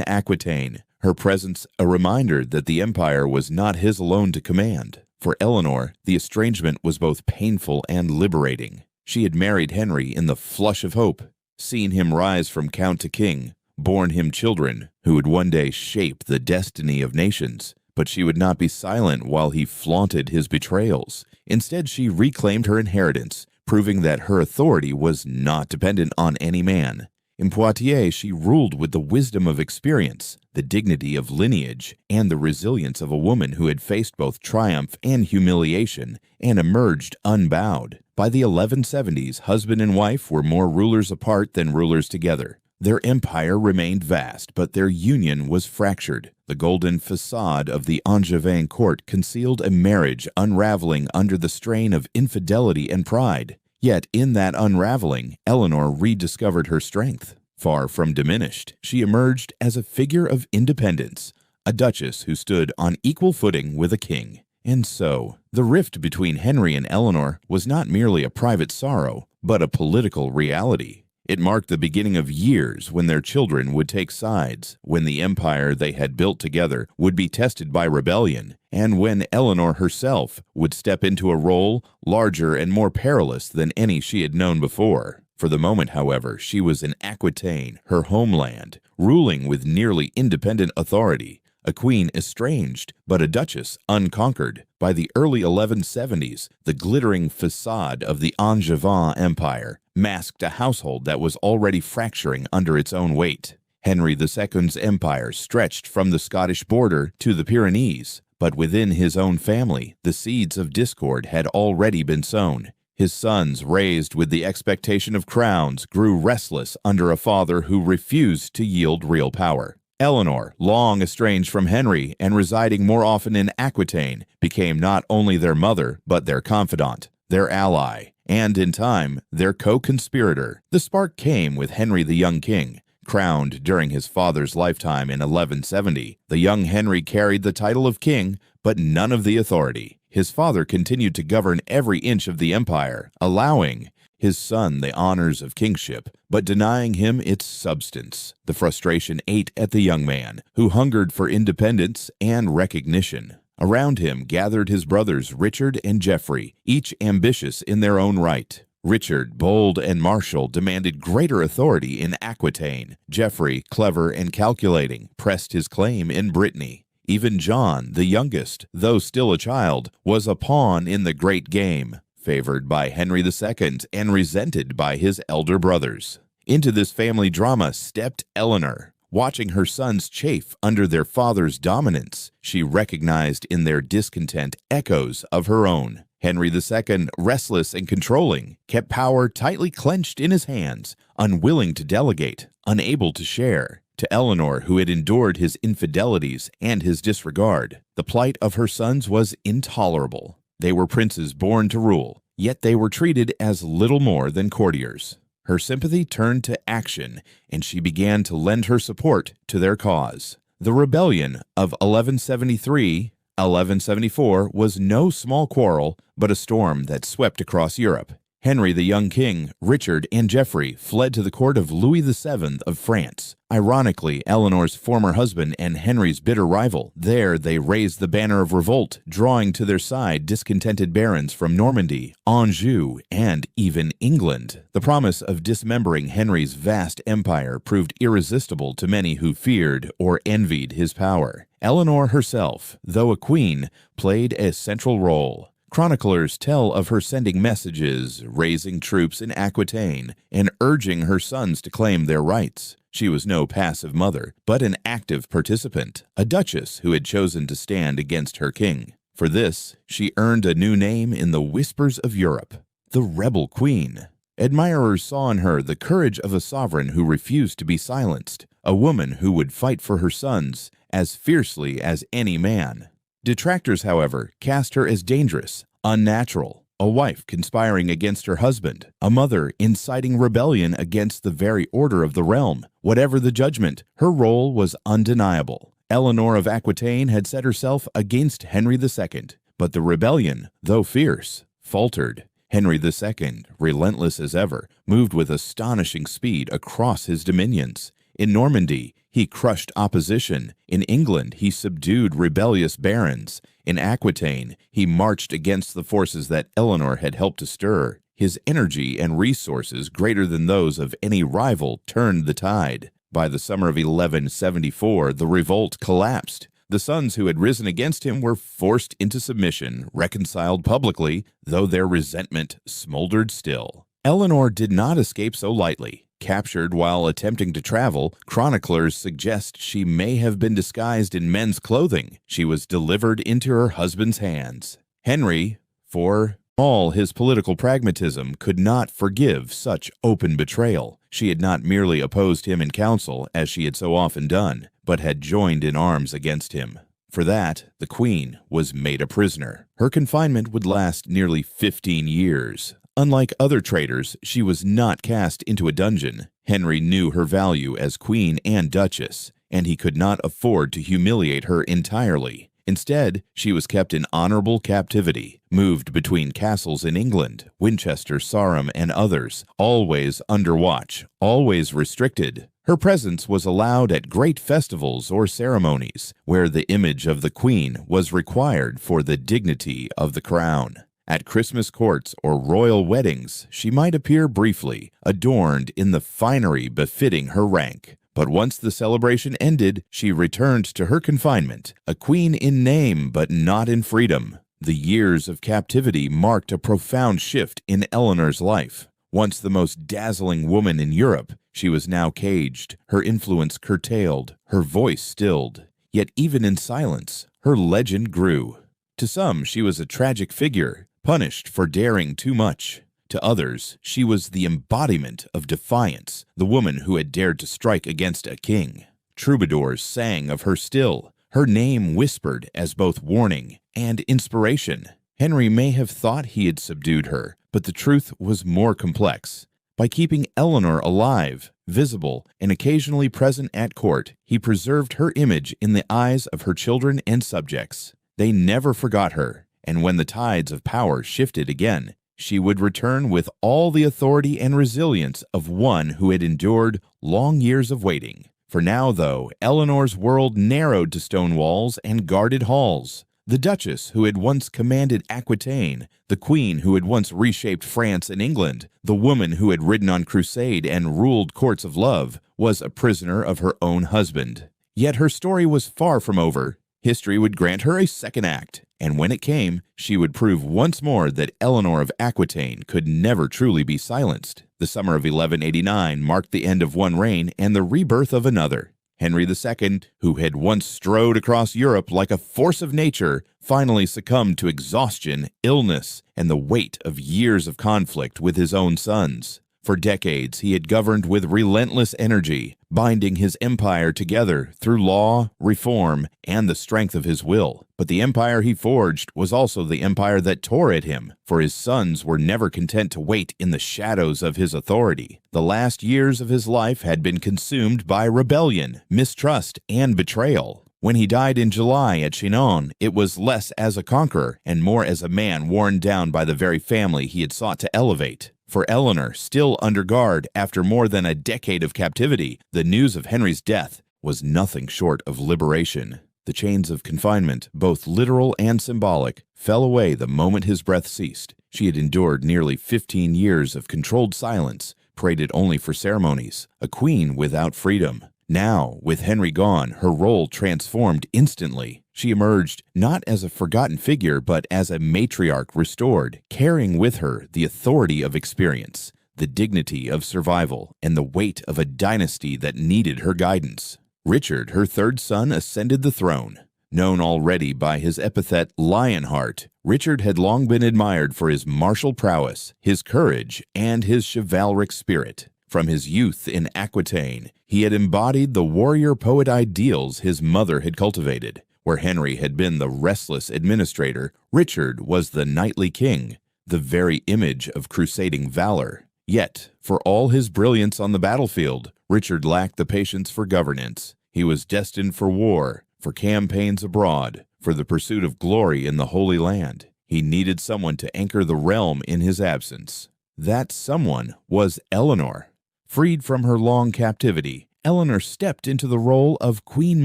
Aquitaine, her presence a reminder that the empire was not his alone to command. For Eleanor, the estrangement was both painful and liberating. She had married Henry in the flush of hope, seen him rise from count to king, borne him children who would one day shape the destiny of nations. But she would not be silent while he flaunted his betrayals. Instead, she reclaimed her inheritance, proving that her authority was not dependent on any man. In Poitiers, she ruled with the wisdom of experience, the dignity of lineage, and the resilience of a woman who had faced both triumph and humiliation and emerged unbowed. By the 1170s, husband and wife were more rulers apart than rulers together. Their empire remained vast, but their union was fractured. The golden facade of the Angevin court concealed a marriage unraveling under the strain of infidelity and pride. Yet in that unraveling, Eleanor rediscovered her strength. Far from diminished, she emerged as a figure of independence, a duchess who stood on equal footing with a king. And so, the rift between Henry and Eleanor was not merely a private sorrow, but a political reality. It marked the beginning of years when their children would take sides, when the empire they had built together would be tested by rebellion, and when Eleanor herself would step into a role larger and more perilous than any she had known before. For the moment, however, she was in Aquitaine, her homeland, ruling with nearly independent authority, a queen estranged, but a duchess unconquered. By the early 1170s, the glittering facade of the Angevin Empire masked a household that was already fracturing under its own weight. Henry II's empire stretched from the Scottish border to the Pyrenees, but within his own family, the seeds of discord had already been sown. His sons, raised with the expectation of crowns, grew restless under a father who refused to yield real power. Eleanor, long estranged from Henry and residing more often in Aquitaine, became not only their mother, but their confidant, their ally, and, in time, their co-conspirator. The spark came with Henry the young king. Crowned during his father's lifetime in 1170, the young Henry carried the title of king, but none of the authority. His father continued to govern every inch of the empire, allowing his son the honors of kingship, but denying him its substance. The frustration ate at the young man, who hungered for independence and recognition. Around him gathered his brothers Richard and Geoffrey, each ambitious in their own right. Richard, bold and martial, demanded greater authority in Aquitaine. Geoffrey, clever and calculating, pressed his claim in Brittany. Even John, the youngest, though still a child, was a pawn in the great game, favored by Henry II and resented by his elder brothers. Into this family drama stepped Eleanor. Watching her sons chafe under their father's dominance, she recognized in their discontent echoes of her own. Henry II, restless and controlling, kept power tightly clenched in his hands, unwilling to delegate, unable to share. To Eleanor, who had endured his infidelities and his disregard, the plight of her sons was intolerable. They were princes born to rule, yet they were treated as little more than courtiers. Her sympathy turned to action, and she began to lend her support to their cause. The rebellion of 1174 was no small quarrel, but a storm that swept across Europe. Henry the young king, Richard, and Geoffrey fled to the court of Louis VII of France. Ironically, Eleanor's former husband and Henry's bitter rival. There they raised the banner of revolt, drawing to their side discontented barons from Normandy, Anjou, and even England. The promise of dismembering Henry's vast empire proved irresistible to many who feared or envied his power. Eleanor herself, though a queen, played a central role. Chroniclers tell of her sending messages, raising troops in Aquitaine, and urging her sons to claim their rights. She was no passive mother, but an active participant, a duchess who had chosen to stand against her king. For this, she earned a new name in the whispers of Europe, the Rebel Queen. Admirers saw in her the courage of a sovereign who refused to be silenced, a woman who would fight for her sons as fiercely as any man. Detractors, however, cast her as dangerous, unnatural, a wife conspiring against her husband, a mother inciting rebellion against the very order of the realm. Whatever the judgment, her role was undeniable. Eleanor of Aquitaine had set herself against Henry II, but the rebellion, though fierce, faltered. Henry II, relentless as ever, moved with astonishing speed across his dominions. In Normandy, he crushed opposition. In England, he subdued rebellious barons. In Aquitaine, he marched against the forces that Eleanor had helped to stir. His energy and resources, greater than those of any rival, turned the tide. By the summer of 1174, the revolt collapsed. The sons who had risen against him were forced into submission, reconciled publicly, though their resentment smoldered still. Eleanor did not escape so lightly. Captured while attempting to travel, chroniclers suggest she may have been disguised in men's clothing. She was delivered into her husband's hands. Henry, for all his political pragmatism, could not forgive such open betrayal. She had not merely opposed him in council, as she had so often done, but had joined in arms against him. For that, the queen was made a prisoner. Her confinement would last nearly 15 years. Unlike other traitors, she was not cast into a dungeon. Henry knew her value as queen and duchess, and he could not afford to humiliate her entirely. Instead, she was kept in honorable captivity, moved between castles in England, Winchester, Sarum, and others, always under watch, always restricted. Her presence was allowed at great festivals or ceremonies, where the image of the queen was required for the dignity of the crown. At Christmas courts or royal weddings, she might appear briefly, adorned in the finery befitting her rank. But once the celebration ended, she returned to her confinement, a queen in name but not in freedom. The years of captivity marked a profound shift in Eleanor's life. Once the most dazzling woman in Europe, she was now caged, her influence curtailed, her voice stilled. Yet even in silence, her legend grew. To some, she was a tragic figure, punished for daring too much. To others, she was the embodiment of defiance, the woman who had dared to strike against a king. Troubadours sang of her still, her name whispered as both warning and inspiration. Henry may have thought he had subdued her, but the truth was more complex. By keeping Eleanor alive, visible, and occasionally present at court, he preserved her image in the eyes of her children and subjects. They never forgot her, and when the tides of power shifted again, she would return with all the authority and resilience of one who had endured long years of waiting. For now, though, Eleanor's world narrowed to stone walls and guarded halls. The duchess who had once commanded Aquitaine, the queen who had once reshaped France and England, the woman who had ridden on crusade and ruled courts of love, was a prisoner of her own husband. Yet her story was far from over. History would grant her a second act, and when it came, she would prove once more that Eleanor of Aquitaine could never truly be silenced. The summer of 1189 marked the end of one reign and the rebirth of another. Henry II, who had once strode across Europe like a force of nature, finally succumbed to exhaustion, illness, and the weight of years of conflict with his own sons. For decades, he had governed with relentless energy, binding his empire together through law, reform, and the strength of his will. But the empire he forged was also the empire that tore at him, for his sons were never content to wait in the shadows of his authority. The last years of his life had been consumed by rebellion, mistrust, and betrayal. When he died in July at Chinon, it was less as a conqueror and more as a man worn down by the very family he had sought to elevate. For Eleanor, still under guard after more than a decade of captivity, the news of Henry's death was nothing short of liberation. The chains of confinement, both literal and symbolic, fell away the moment his breath ceased. She had endured nearly 15 years of controlled silence, paraded only for ceremonies, a queen without freedom. Now, with Henry gone, her role transformed instantly. She emerged not as a forgotten figure, but as a matriarch restored, carrying with her the authority of experience, the dignity of survival, and the weight of a dynasty that needed her guidance. Richard, her third son, ascended the throne. Known already by his epithet Lionheart, Richard had long been admired for his martial prowess, his courage, and his chivalric spirit. From his youth in Aquitaine, he had embodied the warrior poet ideals his mother had cultivated. Where Henry had been the restless administrator, Richard was the knightly king, the very image of crusading valor. Yet, for all his brilliance on the battlefield, Richard lacked the patience for governance. He was destined for war, for campaigns abroad, for the pursuit of glory in the Holy Land. He needed someone to anchor the realm in his absence. That someone was Eleanor. Freed from her long captivity, Eleanor stepped into the role of Queen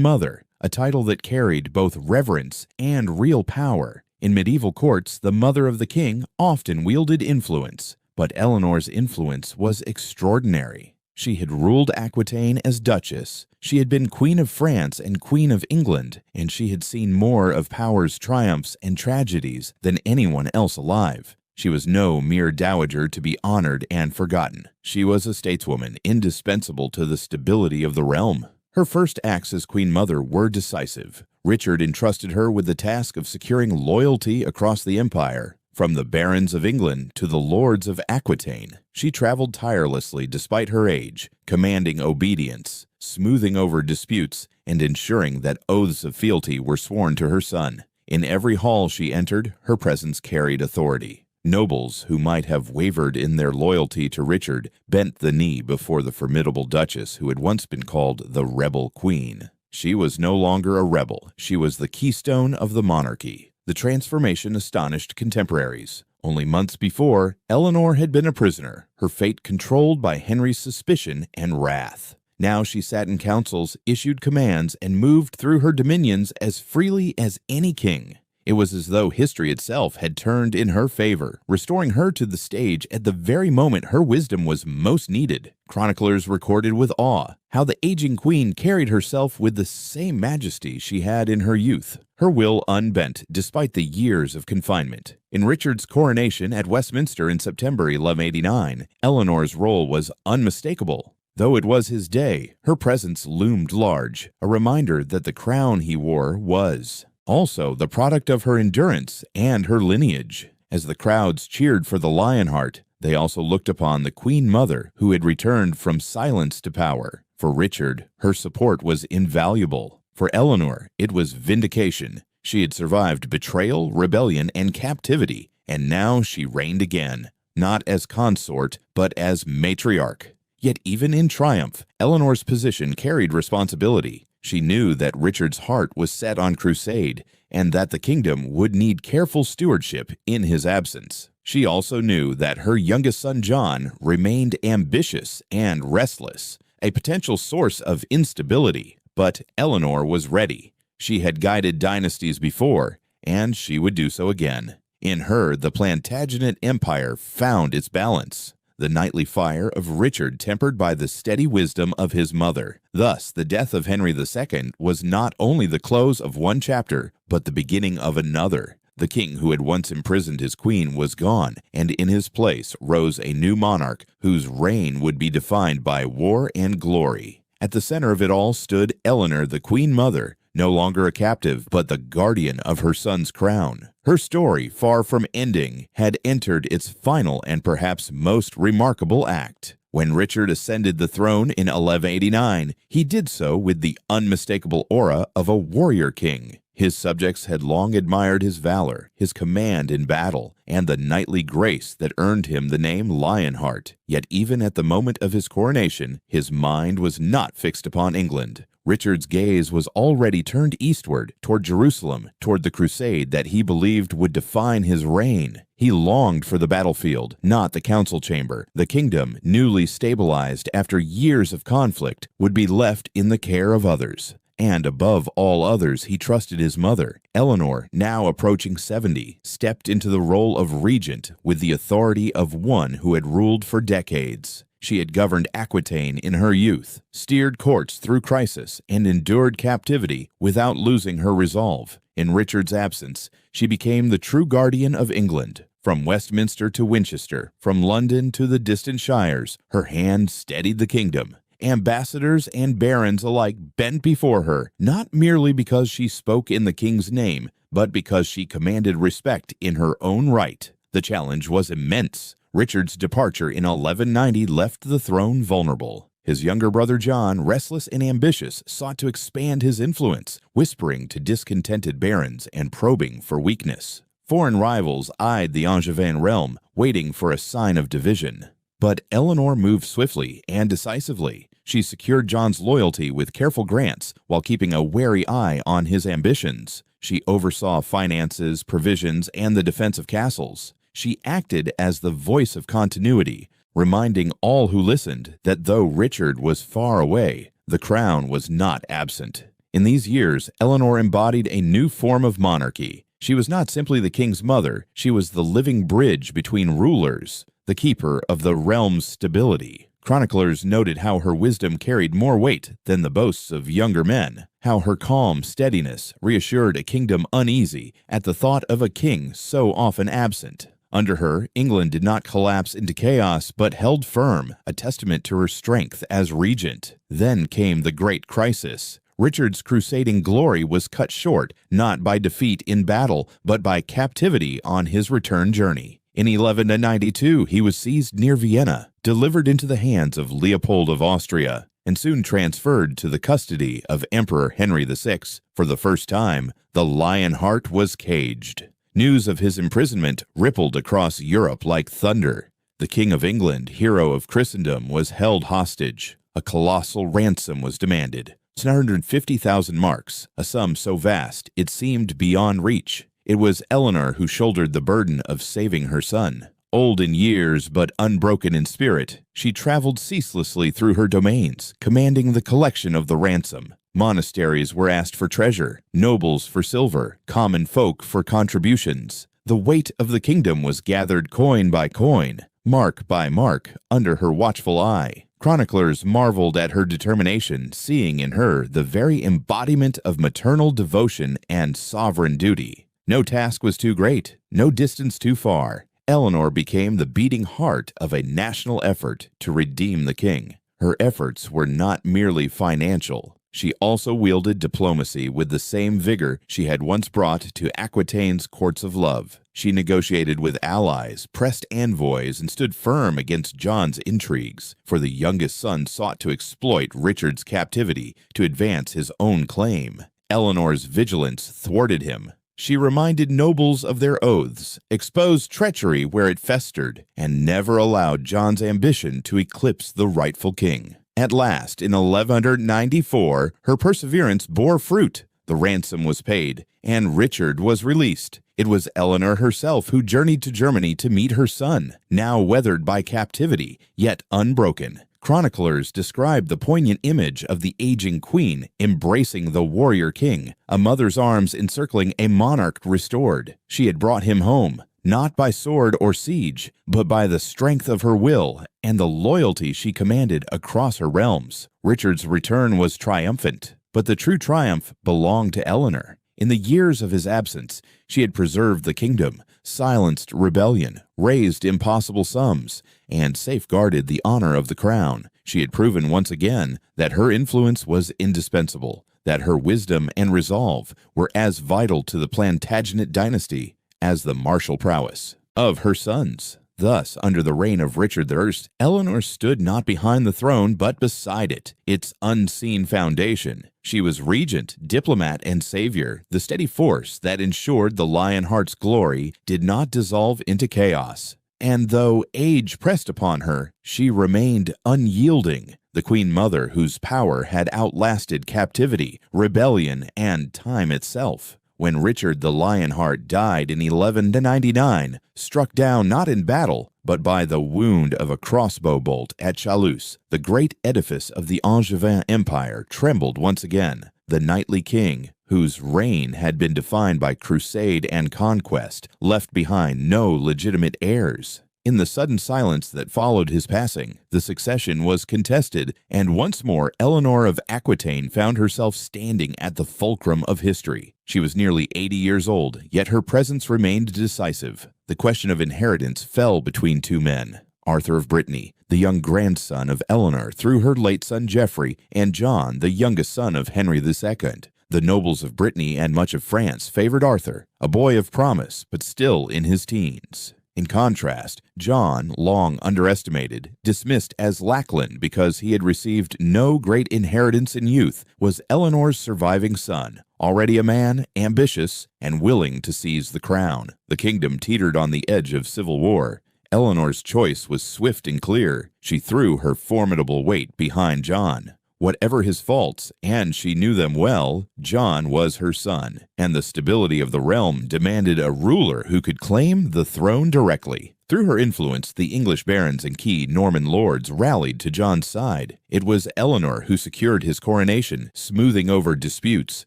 Mother, a title that carried both reverence and real power. In medieval courts, the mother of the king often wielded influence, but Eleanor's influence was extraordinary. She had ruled Aquitaine as duchess, she had been Queen of France and Queen of England, and she had seen more of power's triumphs and tragedies than anyone else alive. She was no mere dowager to be honored and forgotten. She was a stateswoman indispensable to the stability of the realm. Her first acts as Queen Mother were decisive. Richard entrusted her with the task of securing loyalty across the empire. From the barons of England to the lords of Aquitaine, she traveled tirelessly despite her age, commanding obedience, smoothing over disputes, and ensuring that oaths of fealty were sworn to her son. In every hall she entered, her presence carried authority. Nobles who might have wavered in their loyalty to Richard bent the knee before the formidable duchess who had once been called the Rebel Queen. She was no longer a rebel. She was the keystone of the monarchy. The transformation astonished contemporaries. Only months before, Eleanor had been a prisoner, her fate controlled by Henry's suspicion and wrath. Now she sat in councils, issued commands, and moved through her dominions as freely as any king. It was as though history itself had turned in her favor, restoring her to the stage at the very moment her wisdom was most needed. Chroniclers recorded with awe how the aging queen carried herself with the same majesty she had in her youth, her will unbent despite the years of confinement. In Richard's coronation at Westminster in September 1189, Eleanor's role was unmistakable. Though it was his day, her presence loomed large, a reminder that the crown he wore was also the product of her endurance and her lineage. As the crowds cheered for the lionheart, they also looked upon the Queen Mother who had returned from silence to power. For Richard, her support was invaluable. For Eleanor, it was vindication. She had survived betrayal, rebellion, and captivity, and now she reigned again, not as consort, but as matriarch. Yet even in triumph, Eleanor's position carried responsibility. She knew that Richard's heart was set on crusade, and that the kingdom would need careful stewardship in his absence. She also knew that her youngest son John remained ambitious and restless, a potential source of instability. But Eleanor was ready. She had guided dynasties before, and she would do so again. In her, the Plantagenet Empire found its balance. The knightly fire of Richard tempered by the steady wisdom of his mother. Thus, the death of Henry II was not only the close of one chapter, but the beginning of another. The king who had once imprisoned his queen was gone, and in his place rose a new monarch whose reign would be defined by war and glory. At the center of it all stood Eleanor, the Queen Mother, no longer a captive, but the guardian of her son's crown. Her story, far from ending, had entered its final and perhaps most remarkable act. When Richard ascended the throne in 1189, he did so with the unmistakable aura of a warrior king. His subjects had long admired his valor, his command in battle, and the knightly grace that earned him the name Lionheart. Yet even at the moment of his coronation, his mind was not fixed upon England. Richard's gaze was already turned eastward, toward Jerusalem, toward the crusade that he believed would define his reign. He longed for the battlefield, not the council chamber. The kingdom, newly stabilized after years of conflict, would be left in the care of others. And above all others, he trusted his mother. Eleanor, now approaching 70, stepped into the role of regent with the authority of one who had ruled for decades. She had governed Aquitaine in her youth, steered courts through crisis, and endured captivity without losing her resolve. In Richard's absence, she became the true guardian of England. From Westminster to Winchester, from London to the distant shires, her hand steadied the kingdom. Ambassadors and barons alike bent before her, not merely because she spoke in the king's name, but because she commanded respect in her own right. The challenge was immense. Richard's departure in 1190 left the throne vulnerable. His younger brother John, restless and ambitious, sought to expand his influence, whispering to discontented barons and probing for weakness. Foreign rivals eyed the Angevin realm, waiting for a sign of division. But Eleanor moved swiftly and decisively. She secured John's loyalty with careful grants while keeping a wary eye on his ambitions. She oversaw finances, provisions, and the defense of castles. She acted as the voice of continuity, reminding all who listened that though Richard was far away, the crown was not absent. In these years, Eleanor embodied a new form of monarchy. She was not simply the king's mother, she was the living bridge between rulers, the keeper of the realm's stability. Chroniclers noted how her wisdom carried more weight than the boasts of younger men, how her calm steadiness reassured a kingdom uneasy at the thought of a king so often absent. Under her, England did not collapse into chaos but held firm, a testament to her strength as regent. Then came the great crisis. Richard's crusading glory was cut short, not by defeat in battle, but by captivity on his return journey. In 1192, he was seized near Vienna, delivered into the hands of Leopold of Austria, and soon transferred to the custody of Emperor Henry VI. For the first time, the Lionheart was caged. News of his imprisonment rippled across Europe like thunder. The King of England, hero of Christendom, was held hostage. A colossal ransom was demanded. 150,000 marks, a sum so vast it seemed beyond reach. It was Eleanor who shouldered the burden of saving her son. Old in years but unbroken in spirit, she traveled ceaselessly through her domains, commanding the collection of the ransom. Monasteries were asked for treasure, nobles for silver, common folk for contributions. The weight of the kingdom was gathered coin by coin, mark by mark, under her watchful eye. Chroniclers marveled at her determination, seeing in her the very embodiment of maternal devotion and sovereign duty. No task was too great, no distance too far. Eleanor became the beating heart of a national effort to redeem the king. Her efforts were not merely financial. She also wielded diplomacy with the same vigor she had once brought to Aquitaine's courts of love. She negotiated with allies, pressed envoys, and stood firm against John's intrigues, for the youngest son sought to exploit Richard's captivity to advance his own claim. Eleanor's vigilance thwarted him. She reminded nobles of their oaths, exposed treachery where it festered, and never allowed John's ambition to eclipse the rightful king. At last, in 1194, her perseverance bore fruit. The ransom was paid, and Richard was released. It was Eleanor herself who journeyed to Germany to meet her son, now weathered by captivity, yet unbroken. Chroniclers describe the poignant image of the aging queen embracing the warrior king, a mother's arms encircling a monarch restored. She had brought him home, not by sword or siege, but by the strength of her will and the loyalty she commanded across her realms. Richard's return was triumphant, but the true triumph belonged to Eleanor. In the years of his absence, she had preserved the kingdom, silenced rebellion, raised impossible sums, and safeguarded the honor of the crown. She had proven once again that her influence was indispensable, that her wisdom and resolve were as vital to the Plantagenet dynasty as the martial prowess of her sons. Thus, under the reign of Richard I, Eleanor stood not behind the throne but beside it, its unseen foundation. She was regent, diplomat, and savior, the steady force that ensured the lionheart's glory did not dissolve into chaos. And though age pressed upon her, she remained unyielding, the queen mother whose power had outlasted captivity, rebellion, and time itself. When Richard the Lionheart died in 1199, struck down not in battle, but by the wound of a crossbow bolt at Chalus, the great edifice of the Angevin Empire trembled once again. The knightly king, whose reign had been defined by crusade and conquest, left behind no legitimate heirs. In the sudden silence that followed his passing, the succession was contested, and once more Eleanor of Aquitaine found herself standing at the fulcrum of history. She was nearly 80 years old, yet her presence remained decisive. The question of inheritance fell between two men: Arthur of Brittany, the young grandson of Eleanor through her late son Geoffrey, and John, the youngest son of Henry II. The nobles of Brittany and much of France favored Arthur, a boy of promise, but still in his teens. In contrast, John, long underestimated, dismissed as Lachlan because he had received no great inheritance in youth, was Eleanor's surviving son, already a man, ambitious, and willing to seize the crown. The kingdom teetered on the edge of civil war. Eleanor's choice was swift and clear. She threw her formidable weight behind John. Whatever his faults, and she knew them well, John was her son, and the stability of the realm demanded a ruler who could claim the throne directly. Through her influence, the English barons and key Norman lords rallied to John's side. It was Eleanor who secured his coronation, smoothing over disputes,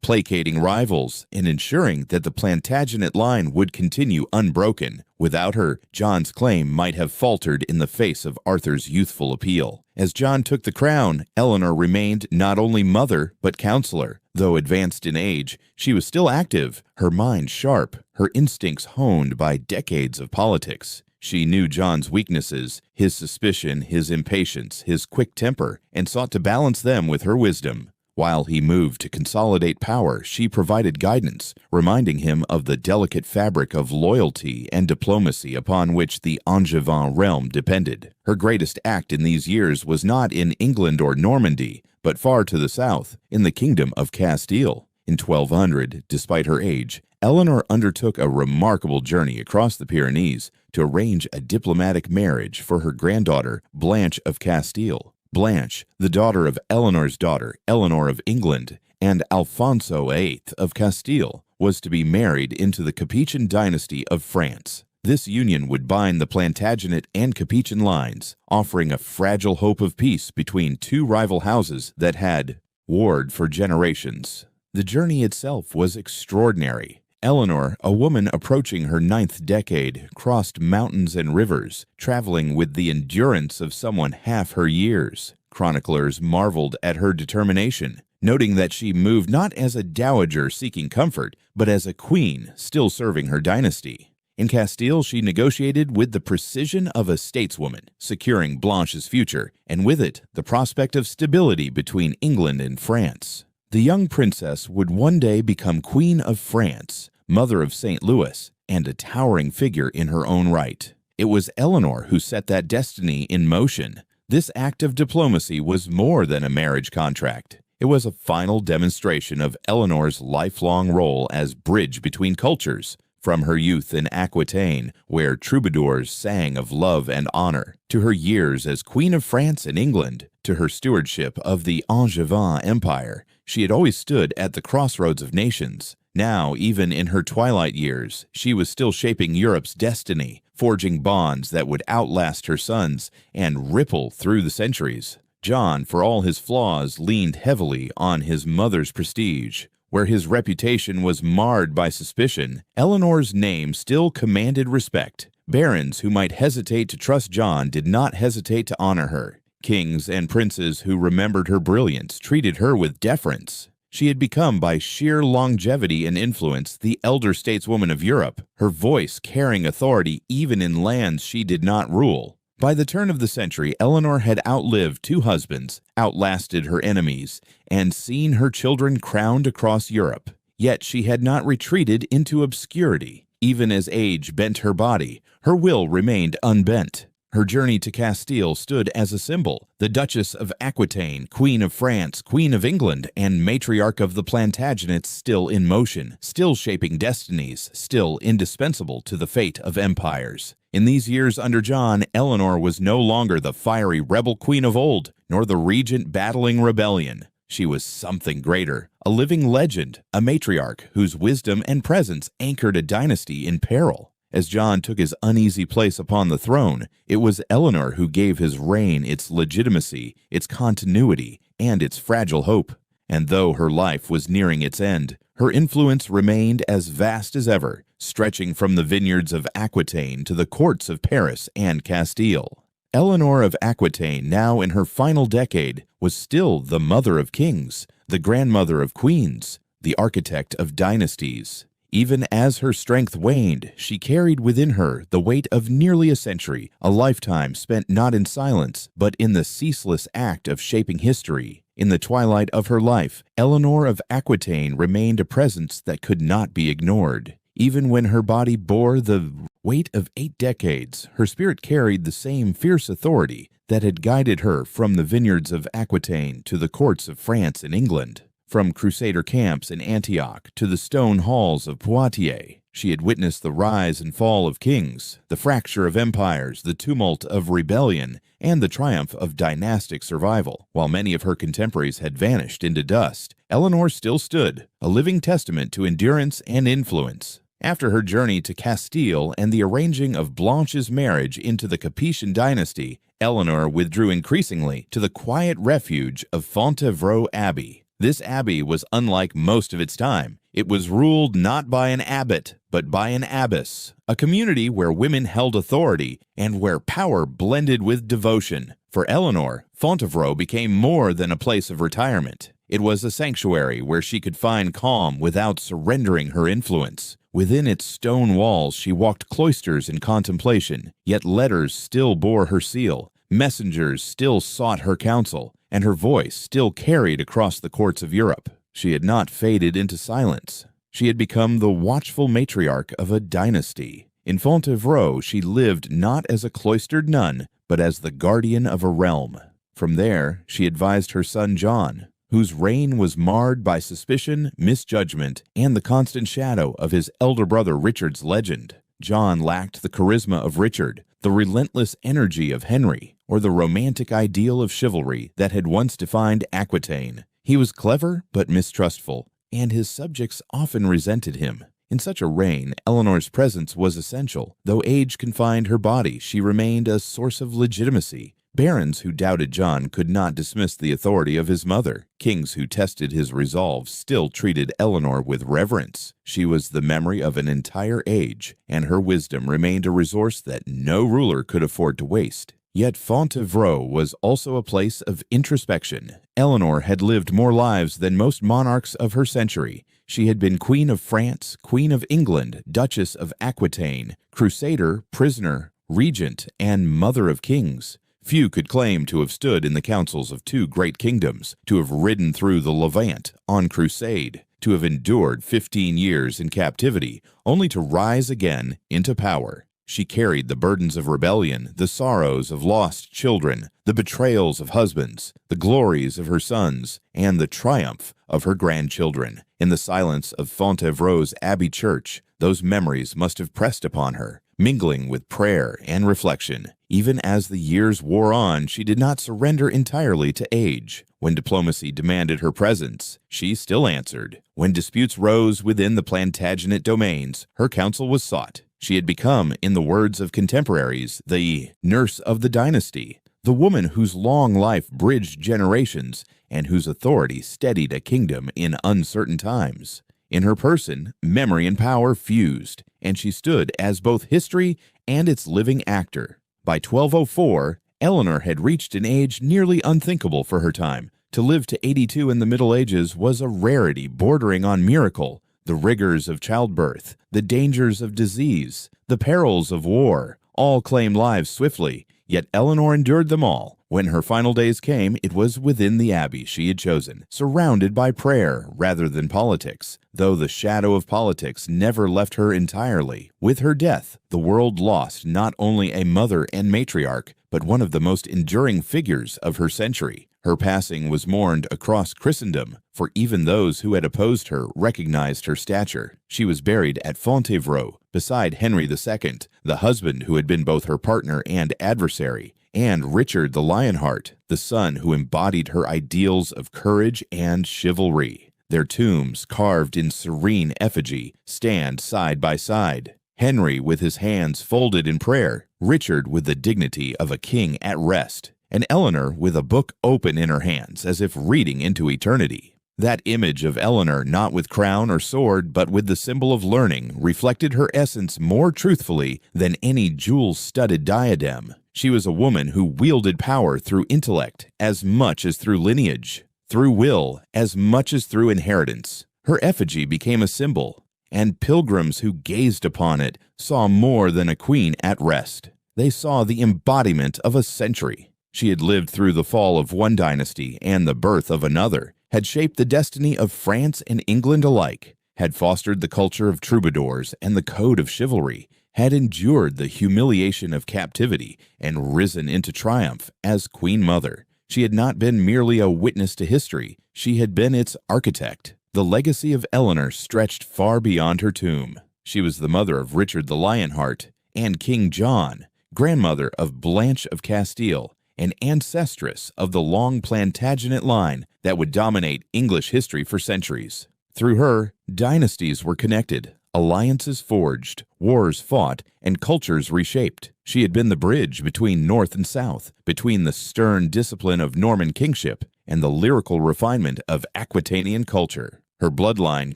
placating rivals, and ensuring that the Plantagenet line would continue unbroken. Without her, John's claim might have faltered in the face of Arthur's youthful appeal. As John took the crown, Eleanor remained not only mother, but counselor. Though advanced in age, she was still active, her mind sharp, her instincts honed by decades of politics. She knew John's weaknesses, his suspicion, his impatience, his quick temper, and sought to balance them with her wisdom. While he moved to consolidate power, she provided guidance, reminding him of the delicate fabric of loyalty and diplomacy upon which the Angevin realm depended. Her greatest act in these years was not in England or Normandy, but far to the south, in the kingdom of Castile. In 1200, despite her age, Eleanor undertook a remarkable journey across the Pyrenees to arrange a diplomatic marriage for her granddaughter, Blanche of Castile. Blanche, the daughter of Eleanor's daughter, Eleanor of England, and Alfonso VIII of Castile, was to be married into the Capetian dynasty of France. This union would bind the Plantagenet and Capetian lines, offering a fragile hope of peace between two rival houses that had warred for generations. The journey itself was extraordinary. Eleanor, a woman approaching her 9th decade, crossed mountains and rivers, traveling with the endurance of someone half her years. Chroniclers marveled at her determination, noting that she moved not as a dowager seeking comfort, but as a queen still serving her dynasty. In Castile, she negotiated with the precision of a stateswoman, securing Blanche's future, and with it, the prospect of stability between England and France. The young princess would one day become Queen of France, mother of St. Louis, and a towering figure in her own right. It was Eleanor who set that destiny in motion. This act of diplomacy was more than a marriage contract. It was a final demonstration of Eleanor's lifelong role as bridge between cultures, from her youth in Aquitaine, where troubadours sang of love and honor, to her years as Queen of France and England, to her stewardship of the Angevin Empire. She had always stood at the crossroads of nations. Now, even in her twilight years, she was still shaping Europe's destiny, forging bonds that would outlast her sons and ripple through the centuries. John, for all his flaws, leaned heavily on his mother's prestige. Where his reputation was marred by suspicion, Eleanor's name still commanded respect. Barons who might hesitate to trust John did not hesitate to honor her. Kings and princes who remembered her brilliance treated her with deference. She had become, by sheer longevity and influence, the elder stateswoman of Europe, her voice carrying authority even in lands she did not rule. By the turn of the century, Eleanor had outlived 2 husbands, outlasted her enemies, and seen her children crowned across Europe. Yet she had not retreated into obscurity. Even as age bent her body, her will remained unbent. Her journey to Castile stood as a symbol. The Duchess of Aquitaine, Queen of France, Queen of England, and matriarch of the Plantagenets still in motion, still shaping destinies, still indispensable to the fate of empires. In these years under John, Eleanor was no longer the fiery rebel queen of old, nor the regent battling rebellion. She was something greater, a living legend, a matriarch whose wisdom and presence anchored a dynasty in peril. As John took his uneasy place upon the throne, it was Eleanor who gave his reign its legitimacy, its continuity, and its fragile hope. And though her life was nearing its end, her influence remained as vast as ever, stretching from the vineyards of Aquitaine to the courts of Paris and Castile. Eleanor of Aquitaine, now in her final decade, was still the mother of kings, the grandmother of queens, the architect of dynasties. Even as her strength waned, she carried within her the weight of nearly a century, a lifetime spent not in silence, but in the ceaseless act of shaping history. In the twilight of her life, Eleanor of Aquitaine remained a presence that could not be ignored. Even when her body bore the weight of 8 decades, her spirit carried the same fierce authority that had guided her from the vineyards of Aquitaine to the courts of France and England. From crusader camps in Antioch to the stone halls of Poitiers, she had witnessed the rise and fall of kings, the fracture of empires, the tumult of rebellion, and the triumph of dynastic survival. While many of her contemporaries had vanished into dust, Eleanor still stood, a living testament to endurance and influence. After her journey to Castile and the arranging of Blanche's marriage into the Capetian dynasty, Eleanor withdrew increasingly to the quiet refuge of Fontevraud Abbey. This abbey was unlike most of its time. It was ruled not by an abbot, but by an abbess, a community where women held authority and where power blended with devotion. For Eleanor, Fontevraud became more than a place of retirement. It was a sanctuary where she could find calm without surrendering her influence. Within its stone walls, she walked cloisters in contemplation, yet letters still bore her seal, messengers still sought her counsel, and her voice still carried across the courts of Europe. She had not faded into silence. She had become the watchful matriarch of a dynasty. In Fontevraud, she lived not as a cloistered nun, but as the guardian of a realm. From there, she advised her son John, whose reign was marred by suspicion, misjudgment, and the constant shadow of his elder brother Richard's legend. John lacked the charisma of Richard, the relentless energy of Henry, or the romantic ideal of chivalry that had once defined Aquitaine. He was clever but mistrustful, and his subjects often resented him. In such a reign, Eleanor's presence was essential. Though age confined her body, she remained a source of legitimacy. Barons who doubted John could not dismiss the authority of his mother. Kings who tested his resolve still treated Eleanor with reverence. She was the memory of an entire age, and her wisdom remained a resource that no ruler could afford to waste. Yet Fontevraud was also a place of introspection. Eleanor had lived more lives than most monarchs of her century. She had been Queen of France, Queen of England, Duchess of Aquitaine, Crusader, prisoner, regent, and Mother of Kings. Few could claim to have stood in the councils of two great kingdoms, to have ridden through the Levant on crusade, to have endured 15 years in captivity, only to rise again into power. She carried the burdens of rebellion, the sorrows of lost children, the betrayals of husbands, the glories of her sons, and the triumph of her grandchildren. In the silence of Fontevraud's Abbey Church, those memories must have pressed upon her, mingling with prayer and reflection. Even as the years wore on, she did not surrender entirely to age. When diplomacy demanded her presence, she still answered. When disputes rose within the Plantagenet domains, her counsel was sought. She had become, in the words of contemporaries, the nurse of the dynasty, the woman whose long life bridged generations and whose authority steadied a kingdom in uncertain times. In her person, memory and power fused, and she stood as both history and its living actor. By 1204, Eleanor had reached an age nearly unthinkable for her time. To live to 82 in the Middle Ages was a rarity bordering on miracle. The rigors of childbirth, the dangers of disease, the perils of war, all claim lives swiftly, yet Eleanor endured them all. When her final days came, it was within the abbey she had chosen, surrounded by prayer rather than politics, though the shadow of politics never left her entirely. With her death, the world lost not only a mother and matriarch, but one of the most enduring figures of her century. Her passing was mourned across Christendom, for even those who had opposed her recognized her stature. She was buried at Fontevraud, beside Henry II, the husband who had been both her partner and adversary, and Richard the Lionheart, the son who embodied her ideals of courage and chivalry. Their tombs, carved in serene effigy, stand side by side. Henry with his hands folded in prayer, Richard with the dignity of a king at rest, and Eleanor with a book open in her hands as if reading into eternity. That image of Eleanor, not with crown or sword, but with the symbol of learning, reflected her essence more truthfully than any jewel-studded diadem. She was a woman who wielded power through intellect as much as through lineage, through will as much as through inheritance. Her effigy became a symbol, and pilgrims who gazed upon it saw more than a queen at rest. They saw the embodiment of a century. She had lived through the fall of one dynasty and the birth of another, had shaped the destiny of France and England alike, had fostered the culture of troubadours and the code of chivalry, had endured the humiliation of captivity and risen into triumph as Queen Mother. She had not been merely a witness to history, she had been its architect. The legacy of Eleanor stretched far beyond her tomb. She was the mother of Richard the Lionheart and King John, grandmother of Blanche of Castile, and ancestress of the long Plantagenet line that would dominate English history for centuries. Through her, dynasties were connected, alliances forged, wars fought, and cultures reshaped. She had been the bridge between North and South, between the stern discipline of Norman kingship and the lyrical refinement of Aquitanian culture. Her bloodline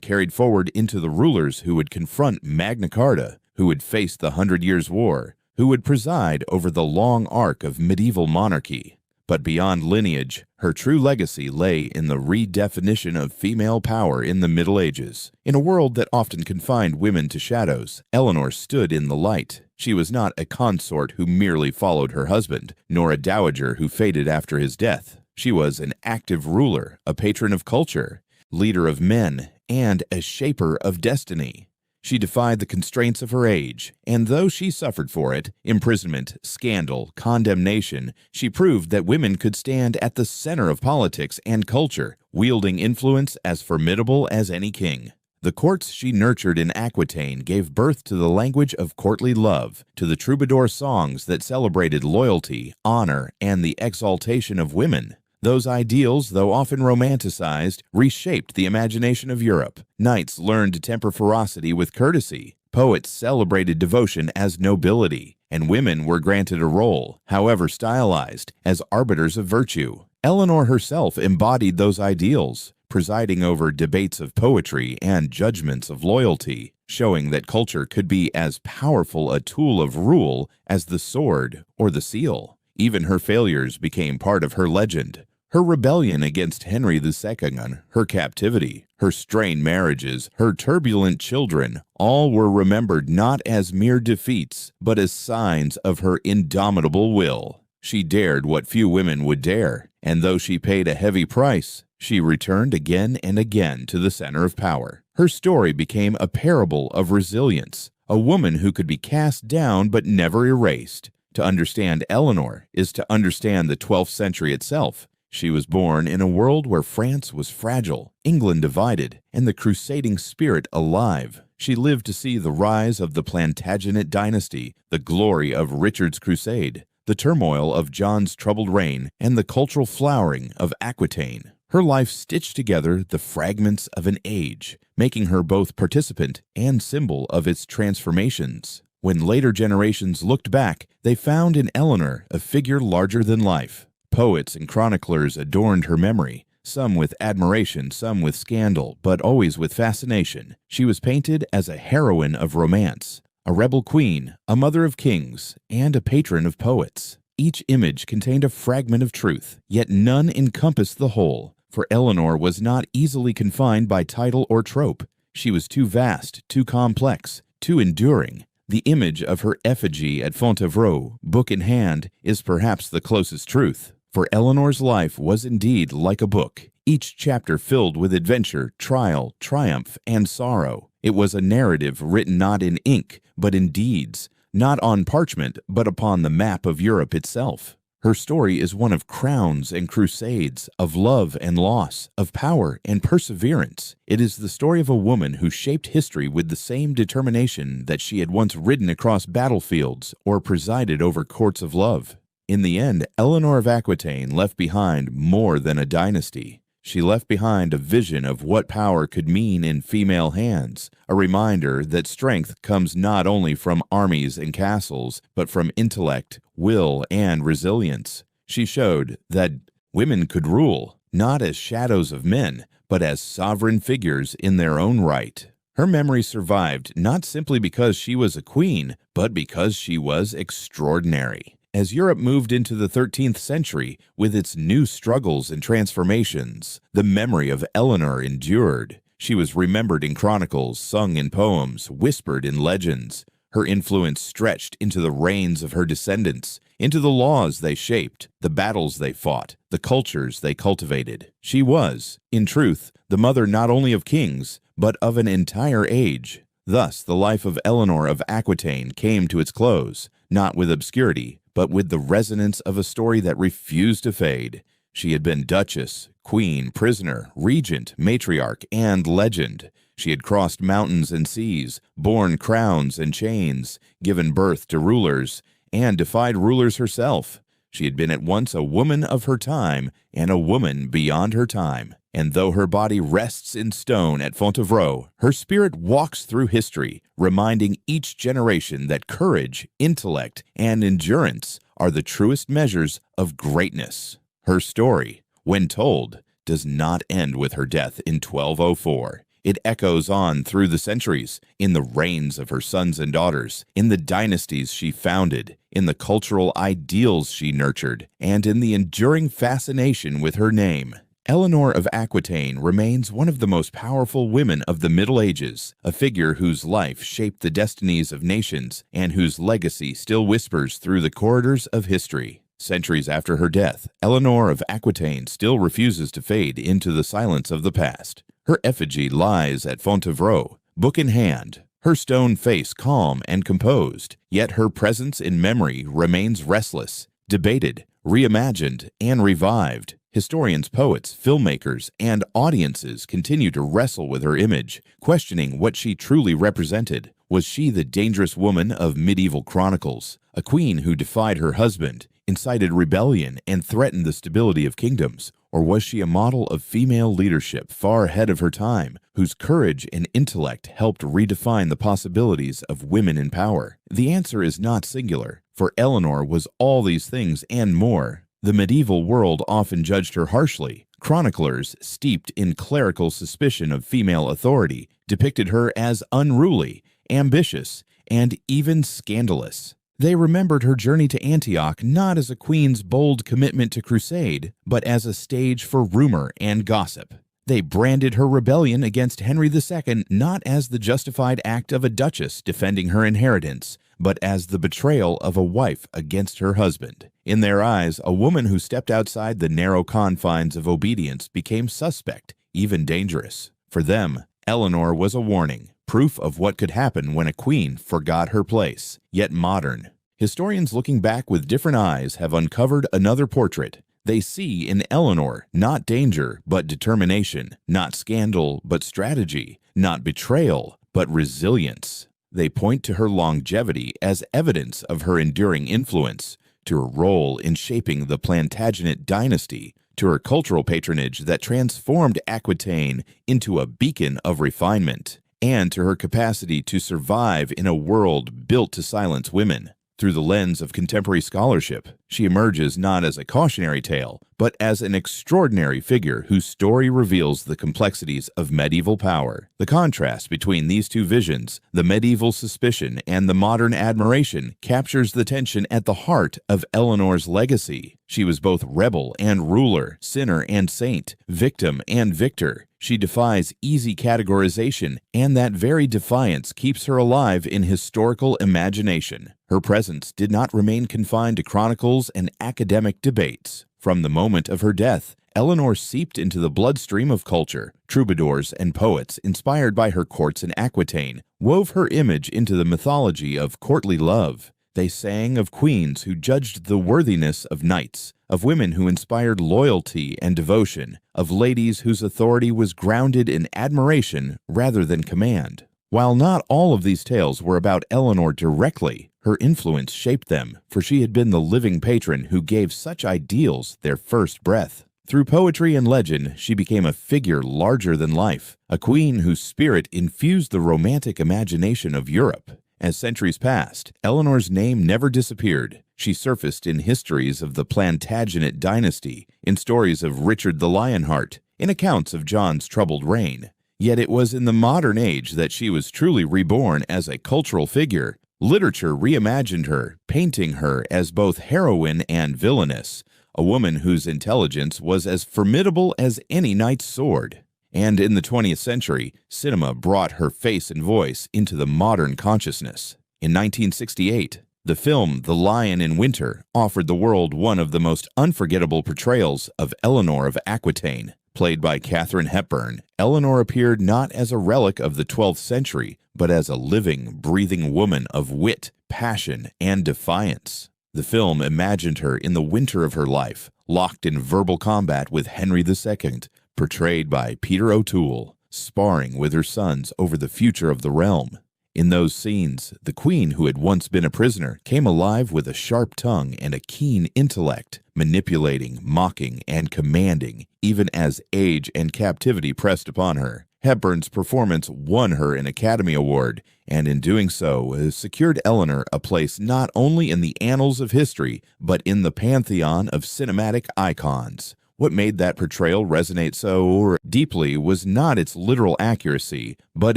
carried forward into the rulers who would confront Magna Carta, who would face the 100 Years' War, who would preside over the long arc of medieval monarchy. But beyond lineage, her true legacy lay in the redefinition of female power in the Middle Ages. In a world that often confined women to shadows, Eleanor stood in the light. She was not a consort who merely followed her husband, nor a dowager who faded after his death. She was an active ruler, a patron of culture, leader of men, and a shaper of destiny. She defied the constraints of her age, and though she suffered for it, imprisonment, scandal, condemnation, she proved that women could stand at the center of politics and culture, wielding influence as formidable as any king. The courts she nurtured in Aquitaine gave birth to the language of courtly love, to the troubadour songs that celebrated loyalty, honor, and the exaltation of women. Those ideals, though often romanticized, reshaped the imagination of Europe. Knights learned to temper ferocity with courtesy. Poets celebrated devotion as nobility, and women were granted a role, however stylized, as arbiters of virtue. Eleanor herself embodied those ideals, presiding over debates of poetry and judgments of loyalty, showing that culture could be as powerful a tool of rule as the sword or the seal. Even her failures became part of her legend. Her rebellion against Henry II, her captivity, her strained marriages, her turbulent children, all were remembered not as mere defeats, but as signs of her indomitable will. She dared what few women would dare, and though she paid a heavy price, she returned again and again to the center of power. Her story became a parable of resilience, a woman who could be cast down but never erased. To understand Eleanor is to understand the 12th century itself. She was born in a world where France was fragile, England divided, and the crusading spirit alive. She lived to see the rise of the Plantagenet dynasty, the glory of Richard's crusade, the turmoil of John's troubled reign, and the cultural flowering of Aquitaine. Her life stitched together the fragments of an age, making her both participant and symbol of its transformations. When later generations looked back, they found in Eleanor a figure larger than life. Poets and chroniclers adorned her memory, some with admiration, some with scandal, but always with fascination. She was painted as a heroine of romance, a rebel queen, a mother of kings, and a patron of poets. Each image contained a fragment of truth, yet none encompassed the whole, for Eleanor was not easily confined by title or trope. She was too vast, too complex, too enduring. The image of her effigy at Fontevraud, book in hand, is perhaps the closest truth. For Eleanor's life was indeed like a book, each chapter filled with adventure, trial, triumph, and sorrow. It was a narrative written not in ink, but in deeds, not on parchment, but upon the map of Europe itself. Her story is one of crowns and crusades, of love and loss, of power and perseverance. It is the story of a woman who shaped history with the same determination that she had once ridden across battlefields or presided over courts of love. In the end, Eleanor of Aquitaine left behind more than a dynasty. She left behind a vision of what power could mean in female hands, a reminder that strength comes not only from armies and castles, but from intellect, will, and resilience. She showed that women could rule, not as shadows of men, but as sovereign figures in their own right. Her memory survived not simply because she was a queen, but because she was extraordinary. As Europe moved into the 13th century with its new struggles and transformations, the memory of Eleanor endured. She was remembered in chronicles, sung in poems, whispered in legends. Her influence stretched into the reigns of her descendants, into the laws they shaped, the battles they fought, the cultures they cultivated. She was, in truth, the mother not only of kings, but of an entire age. Thus, the life of Eleanor of Aquitaine came to its close, not with obscurity, but with the resonance of a story that refused to fade. She had been duchess, queen, prisoner, regent, matriarch, and legend. She had crossed mountains and seas, borne crowns and chains, given birth to rulers, and defied rulers herself. She had been at once a woman of her time and a woman beyond her time. And though her body rests in stone at Fontevraud, her spirit walks through history, reminding each generation that courage, intellect, and endurance are the truest measures of greatness. Her story, when told, does not end with her death in 1204. It echoes on through the centuries, in the reigns of her sons and daughters, in the dynasties she founded, in the cultural ideals she nurtured, and in the enduring fascination with her name. Eleanor of Aquitaine remains one of the most powerful women of the Middle Ages, a figure whose life shaped the destinies of nations and whose legacy still whispers through the corridors of history. Centuries after her death, Eleanor of Aquitaine still refuses to fade into the silence of the past. Her effigy lies at Fontevraud, book in hand, her stone face calm and composed, yet her presence in memory remains restless, debated, reimagined, and revived. Historians, poets, filmmakers, and audiences continue to wrestle with her image, questioning what she truly represented. Was she the dangerous woman of medieval chronicles, a queen who defied her husband, incited rebellion, and threatened the stability of kingdoms? Or was she a model of female leadership far ahead of her time, whose courage and intellect helped redefine the possibilities of women in power? The answer is not singular, for Eleanor was all these things and more. The medieval world often judged her harshly. Chroniclers, steeped in clerical suspicion of female authority, depicted her as unruly, ambitious, and even scandalous. They remembered her journey to Antioch not as a queen's bold commitment to crusade, but as a stage for rumor and gossip. They branded her rebellion against Henry II not as the justified act of a duchess defending her inheritance, but as the betrayal of a wife against her husband. In their eyes, a woman who stepped outside the narrow confines of obedience became suspect, even dangerous. For them, Eleanor was a warning, proof of what could happen when a queen forgot her place, yet modern. Historians looking back with different eyes have uncovered another portrait. They see in Eleanor not danger, but determination, not scandal, but strategy, not betrayal, but resilience. They point to her longevity as evidence of her enduring influence, to her role in shaping the Plantagenet dynasty, to her cultural patronage that transformed Aquitaine into a beacon of refinement, and to her capacity to survive in a world built to silence women. Through the lens of contemporary scholarship, she emerges not as a cautionary tale, but as an extraordinary figure whose story reveals the complexities of medieval power. The contrast between these two visions, the medieval suspicion and the modern admiration, captures the tension at the heart of Eleanor's legacy. She was both rebel and ruler, sinner and saint, victim and victor. She defies easy categorization, and that very defiance keeps her alive in historical imagination. Her presence did not remain confined to chronicles and academic debates. From the moment of her death, Eleanor seeped into the bloodstream of culture. Troubadours and poets, inspired by her courts in Aquitaine, wove her image into the mythology of courtly love. They sang of queens who judged the worthiness of knights, of women who inspired loyalty and devotion, of ladies whose authority was grounded in admiration rather than command. While not all of these tales were about Eleanor directly, her influence shaped them, for she had been the living patron who gave such ideals their first breath. Through poetry and legend, she became a figure larger than life, a queen whose spirit infused the romantic imagination of Europe. As centuries passed, Eleanor's name never disappeared. She surfaced in histories of the Plantagenet dynasty, in stories of Richard the Lionheart, in accounts of John's troubled reign. Yet it was in the modern age that she was truly reborn as a cultural figure. Literature reimagined her, painting her as both heroine and villainess, a woman whose intelligence was as formidable as any knight's sword. And in the 20th century, cinema brought her face and voice into the modern consciousness. In 1968, the film The Lion in Winter offered the world one of the most unforgettable portrayals of Eleanor of Aquitaine. Played by Katharine Hepburn, Eleanor appeared not as a relic of the 12th century, but as a living, breathing woman of wit, passion, and defiance. The film imagined her in the winter of her life, locked in verbal combat with Henry II, portrayed by Peter O'Toole, sparring with her sons over the future of the realm. In those scenes, the queen who had once been a prisoner came alive with a sharp tongue and a keen intellect, manipulating, mocking, and commanding, even as age and captivity pressed upon her. Hepburn's performance won her an Academy Award, and in doing so, secured Eleanor a place not only in the annals of history, but in the pantheon of cinematic icons. What made that portrayal resonate so deeply was not its literal accuracy, but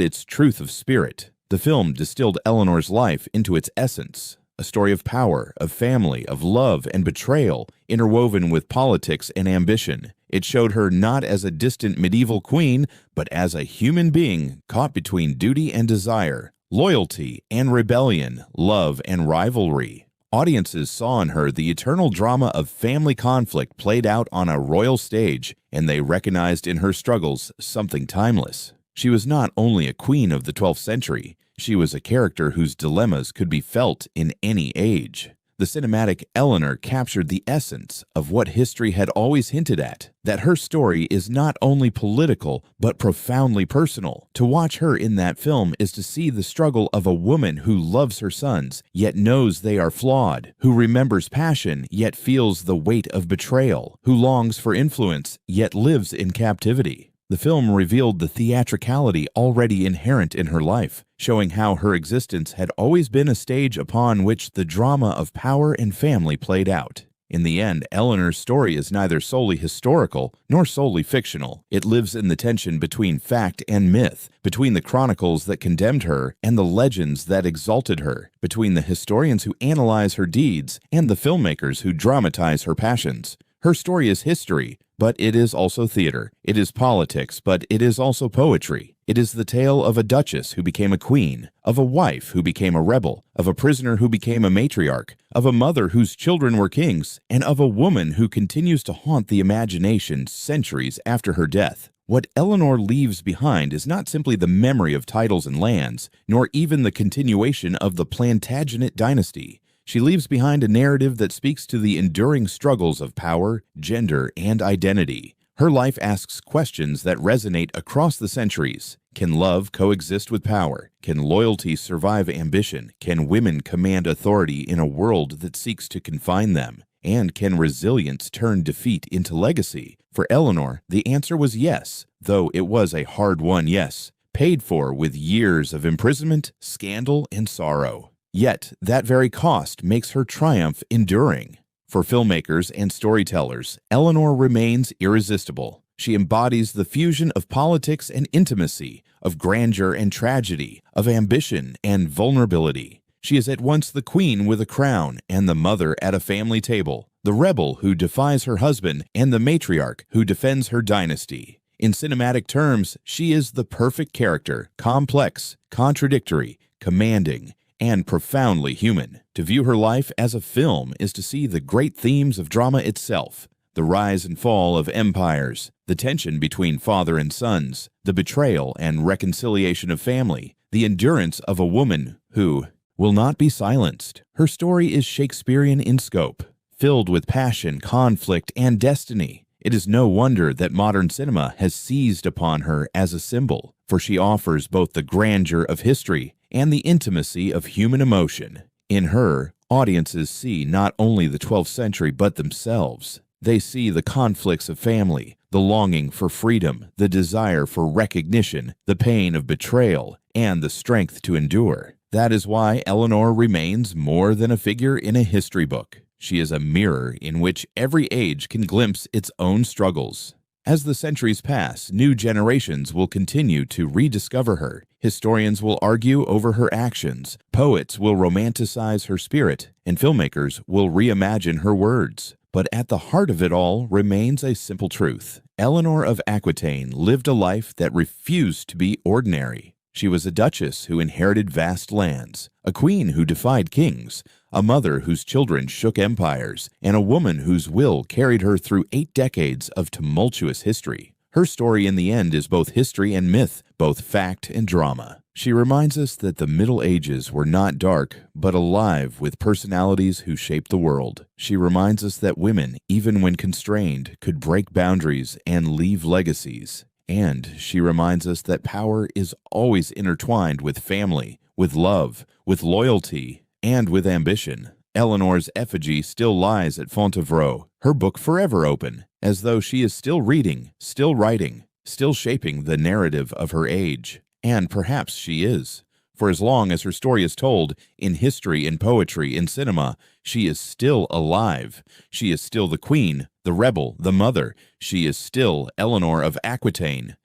its truth of spirit. The film distilled Eleanor's life into its essence, a story of power, of family, of love and betrayal, interwoven with politics and ambition. It showed her not as a distant medieval queen, but as a human being caught between duty and desire, loyalty and rebellion, love and rivalry. Audiences saw in her the eternal drama of family conflict played out on a royal stage, and they recognized in her struggles something timeless. She was not only a queen of the 12th century, she was a character whose dilemmas could be felt in any age. The cinematic Eleanor captured the essence of what history had always hinted at, that her story is not only political but profoundly personal. To watch her in that film is to see the struggle of a woman who loves her sons, yet knows they are flawed, who remembers passion, yet feels the weight of betrayal, who longs for influence, yet lives in captivity. The film revealed the theatricality already inherent in her life, showing how her existence had always been a stage upon which the drama of power and family played out. In the end, Eleanor's story is neither solely historical nor solely fictional. It lives in the tension between fact and myth, between the chronicles that condemned her and the legends that exalted her, between the historians who analyze her deeds and the filmmakers who dramatize her passions. Her story is history, but it is also theater. It is politics, but it is also poetry. It is the tale of a duchess who became a queen, of a wife who became a rebel, of a prisoner who became a matriarch, of a mother whose children were kings, and of a woman who continues to haunt the imagination centuries after her death. What Eleanor leaves behind is not simply the memory of titles and lands, nor even the continuation of the Plantagenet dynasty. She leaves behind a narrative that speaks to the enduring struggles of power, gender, and identity. Her life asks questions that resonate across the centuries. Can love coexist with power? Can loyalty survive ambition? Can women command authority in a world that seeks to confine them? And can resilience turn defeat into legacy? For Eleanor, the answer was yes, though it was a hard-won yes, paid for with years of imprisonment, scandal, and sorrow. Yet, that very cost makes her triumph enduring. For filmmakers and storytellers, Eleanor remains irresistible. She embodies the fusion of politics and intimacy, of grandeur and tragedy, of ambition and vulnerability. She is at once the queen with a crown and the mother at a family table, the rebel who defies her husband and the matriarch who defends her dynasty. In cinematic terms, she is the perfect character, complex, contradictory, commanding, and profoundly human. To view her life as a film is to see the great themes of drama itself, the rise and fall of empires, the tension between father and sons, the betrayal and reconciliation of family, the endurance of a woman who will not be silenced. Her story is Shakespearean in scope, filled with passion, conflict, and destiny. It is no wonder that modern cinema has seized upon her as a symbol, for she offers both the grandeur of history and the intimacy of human emotion. In her, audiences see not only the 12th century but themselves. They see the conflicts of family, the longing for freedom, the desire for recognition, the pain of betrayal, and the strength to endure. That is why Eleanor remains more than a figure in a history book. She is a mirror in which every age can glimpse its own struggles. As the centuries pass, new generations will continue to rediscover her. Historians will argue over her actions, poets will romanticize her spirit, and filmmakers will reimagine her words. But at the heart of it all remains a simple truth. Eleanor of Aquitaine lived a life that refused to be ordinary. She was a duchess who inherited vast lands, a queen who defied kings, a mother whose children shook empires, and a woman whose will carried her through 8 decades of tumultuous history. Her story in the end is both history and myth, both fact and drama. She reminds us that the Middle Ages were not dark, but alive with personalities who shaped the world. She reminds us that women, even when constrained, could break boundaries and leave legacies. And she reminds us that power is always intertwined with family, with love, with loyalty, and with ambition. Eleanor's effigy still lies at Fontevraud, her book forever open, as though she is still reading, still writing, still shaping the narrative of her age. And perhaps she is. For as long as her story is told, in history, in poetry, in cinema, she is still alive. She is still the queen, the rebel, the mother. She is still Eleanor of Aquitaine.